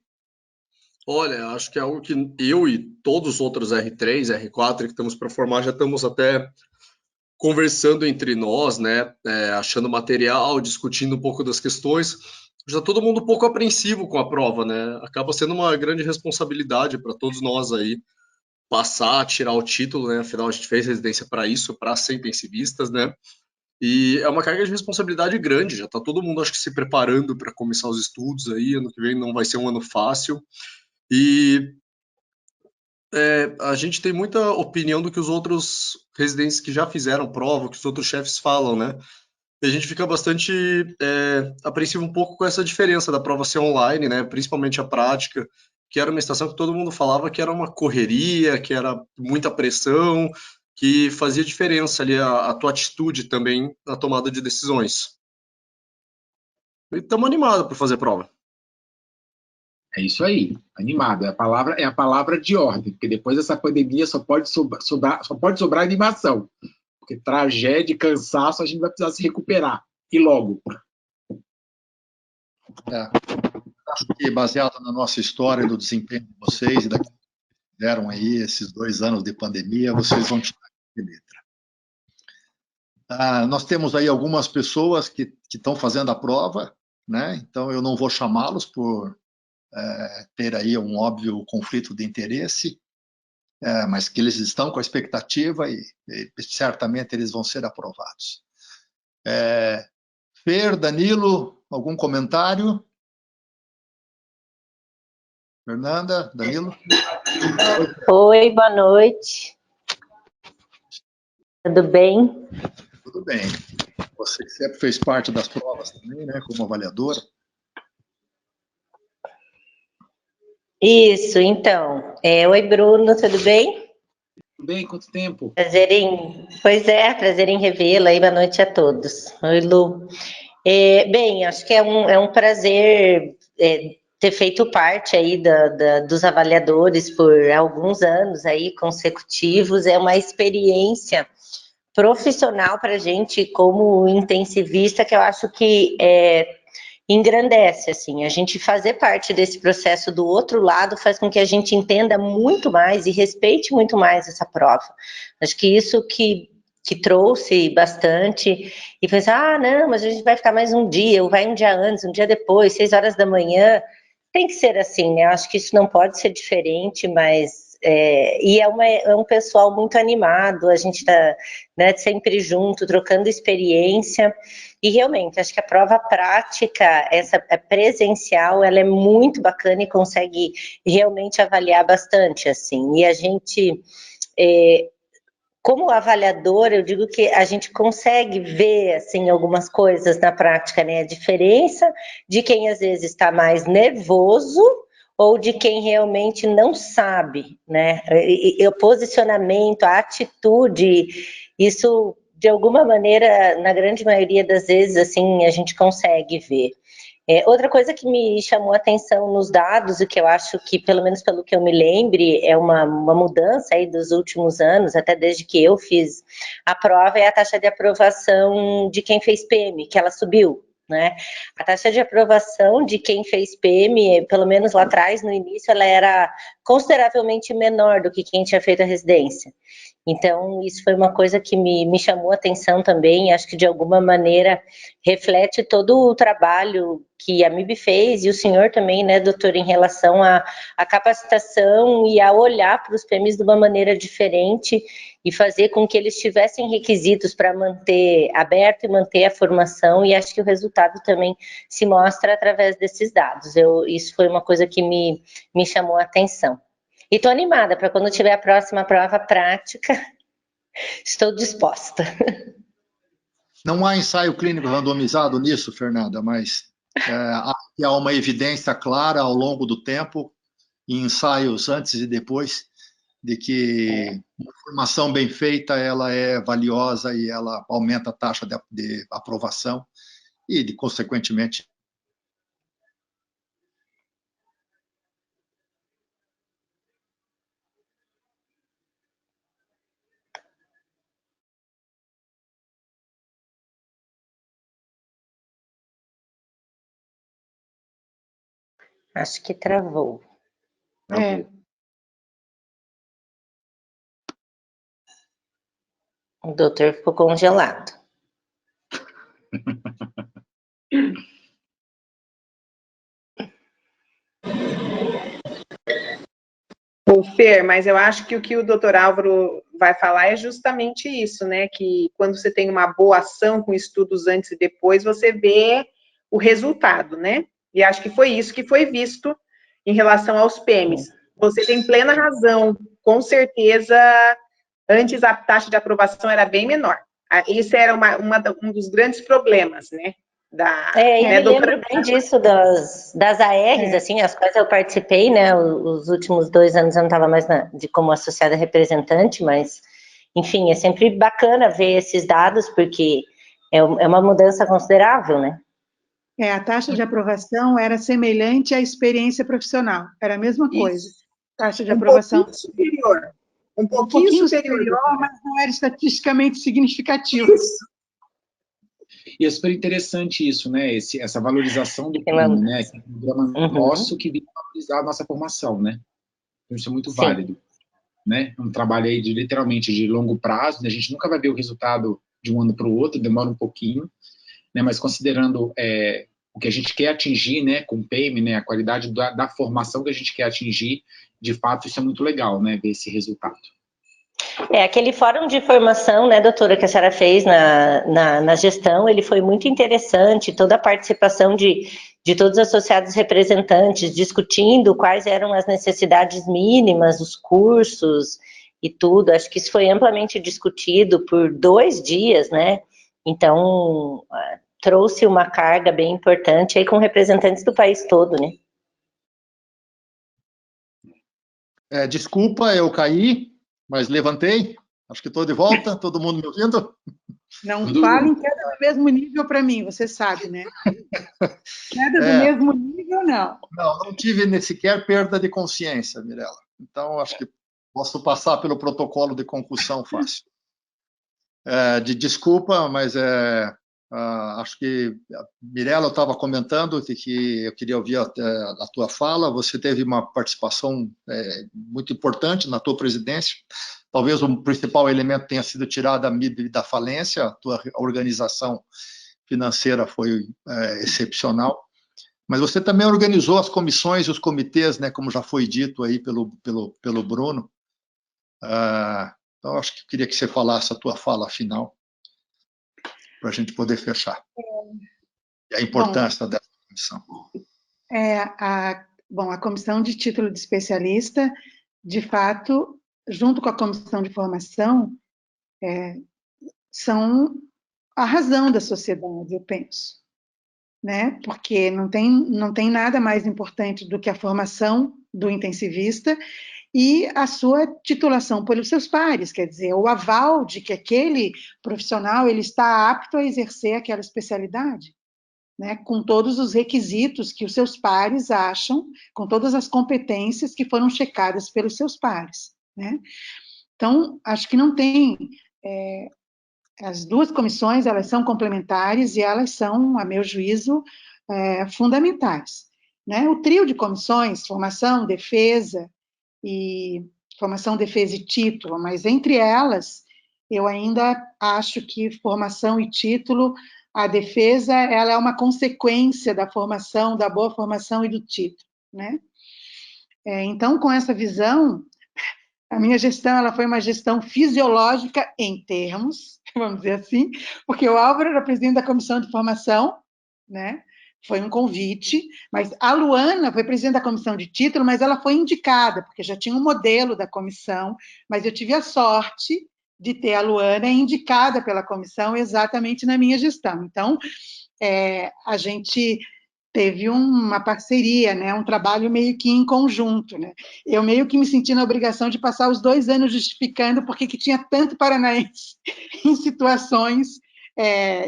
Olha, acho que é algo que eu e todos os outros R3, R4 que estamos para formar já estamos até conversando entre nós, né? Achando material, discutindo um pouco das questões. Já todo mundo um pouco apreensivo com a prova, né? Acaba sendo uma grande responsabilidade para todos nós aí passar, tirar o título, né? Afinal, a gente fez residência para isso, para ser intensivistas, né? E é uma carga de responsabilidade grande. Já está todo mundo, acho que, se preparando para começar os estudos aí. Ano que vem não vai ser um ano fácil. E a gente tem muita opinião do que os outros residentes que já fizeram prova, que os outros chefes falam, né? E a gente fica bastante apreensivo um pouco com essa diferença da prova ser online, né? Principalmente a prática, que era uma estação que todo mundo falava que era uma correria, que era muita pressão, que fazia diferença ali a tua atitude também na tomada de decisões. E estamos animados para fazer a prova. É isso aí, animado. É a palavra de ordem, porque depois dessa pandemia só pode sobrar animação. Porque tragédia e cansaço a gente vai precisar se recuperar. E logo. Acho que, baseado na nossa história do desempenho de vocês e daquilo que fizeram aí esses 2 anos de pandemia, vocês vão tirar de letra. Nós temos aí algumas pessoas que estão fazendo a prova, né? Então eu não vou chamá-los por ter aí um óbvio conflito de interesse, mas que eles estão com a expectativa e certamente eles vão ser aprovados. Fer, Danilo, algum comentário? Fernanda, Danilo? Oi, boa noite. Tudo bem? Tudo bem. Você que sempre fez parte das provas também, né, como avaliadora. Isso, então. Oi, Bruno, tudo bem? Tudo bem? Quanto tempo? Prazer em revê-la aí, boa noite a todos. Oi, Lu. Bem, acho que é um prazer ter feito parte aí dos avaliadores por alguns anos aí consecutivos, é uma experiência profissional para a gente como intensivista que eu acho que engrandece, assim, a gente fazer parte desse processo do outro lado faz com que a gente entenda muito mais e respeite muito mais essa prova. Acho que isso que trouxe bastante, e pensar, não, mas a gente vai ficar mais um dia, ou vai um dia antes, um dia depois, 6 horas da manhã, tem que ser assim, né? Acho que isso não pode ser diferente, mas e é um pessoal muito animado, a gente está, né, sempre junto, trocando experiência, e realmente, acho que a prova prática, essa presencial, ela é muito bacana e consegue realmente avaliar bastante, assim, e a gente, como avaliador, eu digo que a gente consegue ver, assim, algumas coisas na prática, né, a diferença de quem às vezes está mais nervoso ou de quem realmente não sabe, né, o posicionamento, a atitude, isso de alguma maneira, na grande maioria das vezes, assim, a gente consegue ver. Outra coisa que me chamou a atenção nos dados, e que eu acho que, pelo menos pelo que eu me lembre, é uma mudança aí dos últimos anos, até desde que eu fiz a prova, é a taxa de aprovação de quem fez PM, que ela subiu, né? A taxa de aprovação de quem fez PM, pelo menos lá atrás, no início, ela era consideravelmente menor do que quem tinha feito a residência. Então, isso foi uma coisa que me chamou a atenção também, acho que de alguma maneira reflete todo o trabalho que a MIB fez, e o senhor também, né, doutor, em relação à capacitação e a olhar para os PMs de uma maneira diferente e fazer com que eles tivessem requisitos para manter aberto e manter a formação, e acho que o resultado também se mostra através desses dados. Isso foi uma coisa que me chamou a atenção. E estou animada para quando tiver a próxima prova prática, Estou disposta. Não há ensaio clínico randomizado nisso, Fernanda, mas há uma evidência clara ao longo do tempo, em ensaios antes e depois, de que uma formação bem feita ela é valiosa e ela aumenta a taxa de aprovação e, consequentemente, Acho que travou. O doutor ficou congelado. Ô, Fer, mas eu acho que o que o doutor Álvaro vai falar é justamente isso, né? Que quando você tem uma boa ação com estudos antes e depois, você vê o resultado, né? E acho que foi isso que foi visto em relação aos PEMs. Você tem plena razão, com certeza, antes a taxa de aprovação era bem menor. Isso era um dos grandes problemas, né? Eu me lembro bem disso, das ARs, assim, as quais eu participei, né? Os últimos 2 anos eu não estava mais como associada representante, mas, enfim, é sempre bacana ver esses dados, porque é uma mudança considerável, né? A taxa de aprovação era semelhante à experiência profissional, era a mesma coisa. Taxa de aprovação superior. Um pouquinho superior, mas não era estatisticamente significativo. Isso. E é super interessante isso, né? Essa valorização do PEM, né? Que é um programa nosso que vem valorizar a nossa formação, né? Então, isso é muito válido, né? Um trabalho aí literalmente de longo prazo, né? A gente nunca vai ver o resultado de um ano para o outro, demora um pouquinho, né? Mas considerando o que a gente quer atingir, né? Com o PEM, né? A qualidade da formação que a gente quer atingir, de fato, isso é muito legal, né? Ver esse resultado. Aquele fórum de formação, né, doutora, que a senhora fez na gestão, ele foi muito interessante, toda a participação de todos os associados representantes, discutindo quais eram as necessidades mínimas, os cursos e tudo. Acho que isso foi amplamente discutido por 2 dias, né? Então, trouxe uma carga bem importante aí com representantes do país todo, né? Desculpa, eu caí, mas levantei. Acho que estou de volta. Todo mundo me ouvindo? Não fale em queda do mesmo nível para mim, você sabe, né? Queda do mesmo nível, não. Não tive sequer perda de consciência, Mirela. Então, acho que posso passar pelo protocolo de concussão fácil. Desculpa, mas acho que, Mirela, eu estava comentando que eu queria ouvir a tua fala. Você teve uma participação muito importante na tua presidência. Talvez o principal elemento tenha sido tirar da falência. A tua organização financeira foi excepcional. Mas você também organizou as comissões e os comitês, né, como já foi dito aí pelo Bruno. Então, acho que eu queria que você falasse a tua fala final, para a gente poder fechar. E a importância dessa comissão. A comissão de título de especialista, de fato, junto com a comissão de formação, são a razão da sociedade, eu penso. Né? Porque não tem nada mais importante do que a formação do intensivista e a sua titulação pelos seus pares, quer dizer, o aval de que aquele profissional ele está apto a exercer aquela especialidade, né? Com todos os requisitos que os seus pares acham, com todas as competências que foram checadas pelos seus pares, né? Então, acho que não tem... as 2 comissões, elas são complementares e elas são, a meu juízo, fundamentais. Né? O trio de comissões, formação, defesa e título, mas entre elas, eu ainda acho que formação e título, a defesa, ela é uma consequência da formação, da boa formação e do título. Né? Então, com essa visão, a minha gestão ela foi uma gestão fisiológica em termos, vamos dizer assim, porque o Álvaro era presidente da comissão de formação, né? Foi um convite, mas a Luana foi presidente da comissão de título, mas ela foi indicada, porque já tinha um modelo da comissão, mas eu tive a sorte de ter a Luana indicada pela comissão exatamente na minha gestão. Então, a gente teve uma parceria, né, um trabalho meio que em conjunto, né? Eu meio que me senti na obrigação de passar os 2 anos justificando porque que tinha tanto paranaense em situações,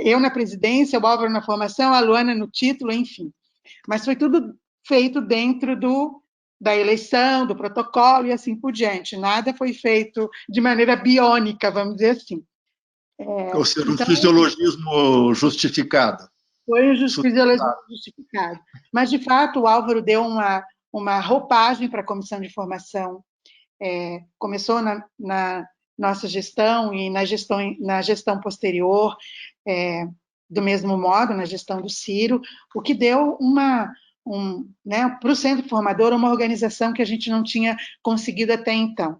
eu na presidência, o Álvaro na formação, a Luana no título, enfim. Mas foi tudo feito dentro da eleição, do protocolo e assim por diante. Nada foi feito de maneira biônica, vamos dizer assim. Ou seja, um fisiologismo justificado. Foi um fisiologismo justificado. Mas, de fato, o Álvaro deu uma roupagem para a comissão de formação. Começou na nossa gestão e na gestão posterior, do mesmo modo, na gestão do Ciro, o que deu né, para o Centro Formador uma organização que a gente não tinha conseguido até então.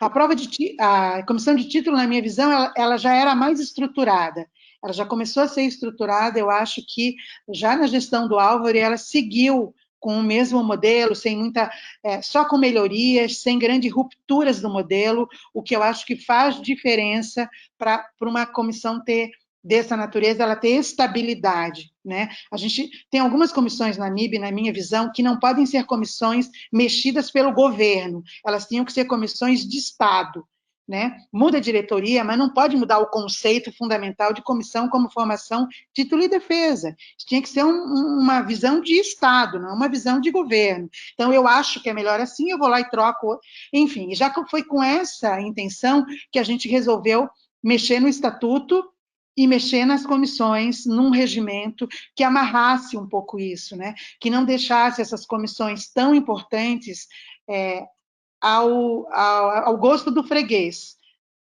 A comissão de título, na minha visão, ela já era mais estruturada. Ela já começou a ser estruturada, eu acho que já na gestão do Álvaro, ela seguiu com o mesmo modelo, sem só com melhorias, sem grandes rupturas do modelo, o que eu acho que faz diferença para uma comissão dessa natureza, ela ter estabilidade, né? A gente tem algumas comissões na MIB, na minha visão, que não podem ser comissões mexidas pelo governo, elas tinham que ser comissões de Estado, né? Muda a diretoria, mas não pode mudar o conceito fundamental de comissão como formação, título e defesa. Tinha que ser uma visão de Estado, não uma visão de governo. Então, eu acho que é melhor assim, eu vou lá e troco. Enfim, já foi com essa intenção que a gente resolveu mexer no estatuto e mexer nas comissões, num regimento que amarrasse um pouco isso, né? Que não deixasse essas comissões tão importantes ao gosto do freguês.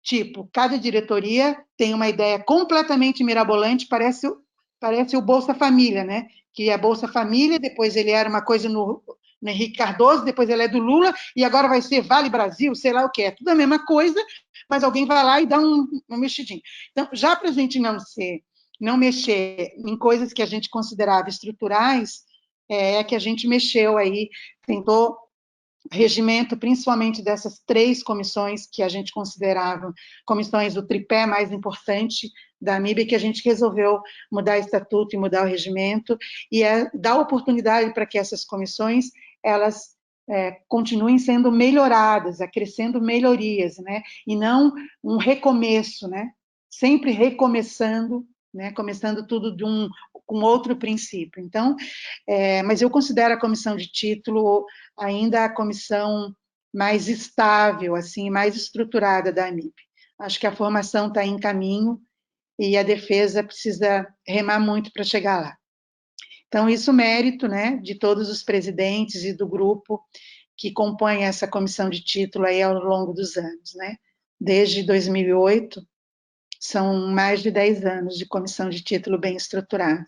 Tipo, cada diretoria tem uma ideia completamente mirabolante, parece o Bolsa Família, né? Que a Bolsa Família, depois ele era uma coisa no Henrique Cardoso, depois ele é do Lula, e agora vai ser Vale Brasil, sei lá o que, é tudo a mesma coisa, mas alguém vai lá e dá um mexidinho. Então, já para a gente não mexer em coisas que a gente considerava estruturais, que a gente mexeu aí, tentou regimento, principalmente dessas 3 comissões que a gente considerava comissões do tripé mais importante da MIB, que a gente resolveu mudar o estatuto e mudar o regimento, e dar oportunidade para que essas comissões, elas continuem sendo melhoradas, acrescendo melhorias, né? E não um recomeço, né? Sempre recomeçando, né? Começando tudo com outro princípio. Então, mas eu considero a comissão de título ainda a comissão mais estável, assim, mais estruturada da AMIP. Acho que a formação está em caminho e a defesa precisa remar muito para chegar lá. Então, isso mérito, né, de todos os presidentes e do grupo que compõem essa comissão de título aí ao longo dos anos, né? Desde 2008, são mais de 10 anos de comissão de título bem estruturada.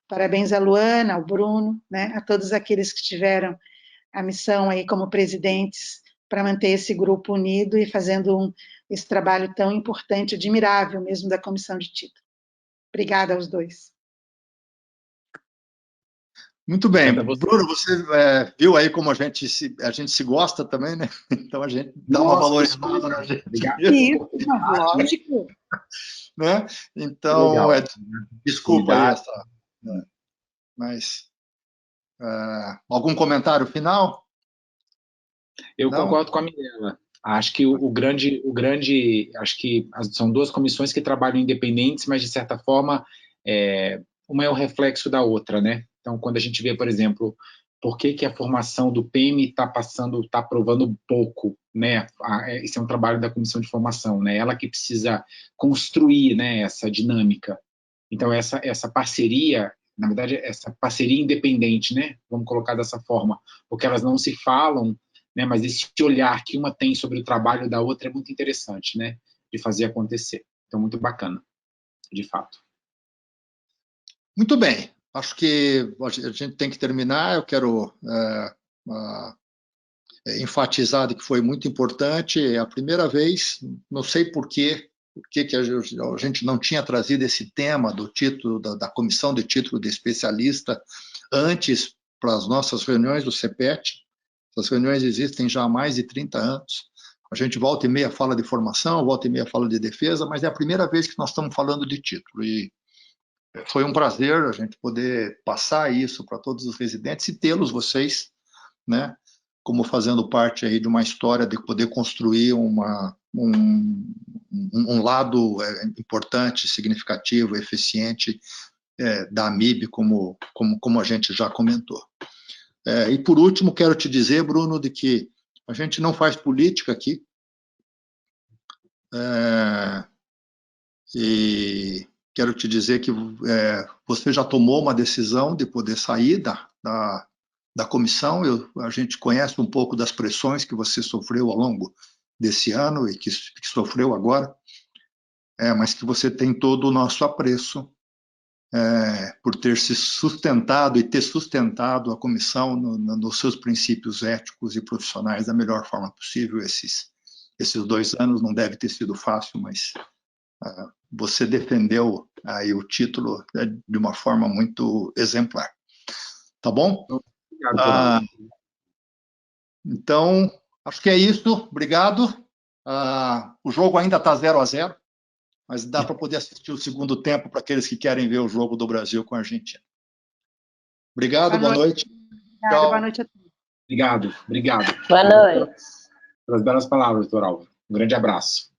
Parabéns à Luana, ao Bruno, né, a todos aqueles que tiveram a missão aí como presidentes para manter esse grupo unido e fazendo esse trabalho tão importante, admirável mesmo da comissão de título. Obrigada aos dois. Muito bem. Bruno, você viu aí como a gente se gosta também, né? Então a gente dá uma valorizada na gente. Isso, lógico. Né? Então, desculpa aí essa... Mas, algum comentário final? Eu concordo com a Mirela. Acho que acho que são 2 comissões que trabalham independentes, mas de certa forma uma é o reflexo da outra, né? Então, quando a gente vê, por exemplo, por que a formação do PM está aprovando pouco, né? Esse é um trabalho da comissão de formação, né? Ela que precisa construir, né, essa dinâmica. Então, essa parceria, na verdade, essa parceria independente, né? Vamos colocar dessa forma, porque elas não se falam, né? Mas esse olhar que uma tem sobre o trabalho da outra é muito interessante, né? De fazer acontecer. Então, muito bacana, de fato. Muito bem. Acho que a gente tem que terminar. Eu quero enfatizar que foi muito importante. É a primeira vez, não sei por que a gente não tinha trazido esse tema do título, da comissão de título de especialista antes para as nossas reuniões do CEPET. Essas reuniões existem já há mais de 30 anos. A gente volta e meia fala de formação, volta e meia fala de defesa, mas é a primeira vez que nós estamos falando de título. E foi um prazer a gente poder passar isso para todos os residentes e tê-los, vocês, né, como fazendo parte aí de uma história de poder construir um lado importante, significativo, eficiente da AMIB, como a gente já comentou. E, por último, quero te dizer, Bruno, de que a gente não faz política aqui, e quero te dizer que você já tomou uma decisão de poder sair da comissão. A gente conhece um pouco das pressões que você sofreu ao longo desse ano e que sofreu agora, mas que você tem todo o nosso apreço por ter se sustentado e ter sustentado a comissão nos seus princípios éticos e profissionais da melhor forma possível. Esses 2 anos não deve ter sido fácil, mas você defendeu aí o título de uma forma muito exemplar. Tá bom? Obrigado, então, acho que é isso. Obrigado. O jogo ainda está 0-0, mas dá para poder assistir o segundo tempo para aqueles que querem ver o jogo do Brasil com a Argentina. Obrigado, boa noite. Obrigada, boa noite a todos. Obrigado. Boa noite. Pelas belas palavras, doutor Álvaro. Um grande abraço.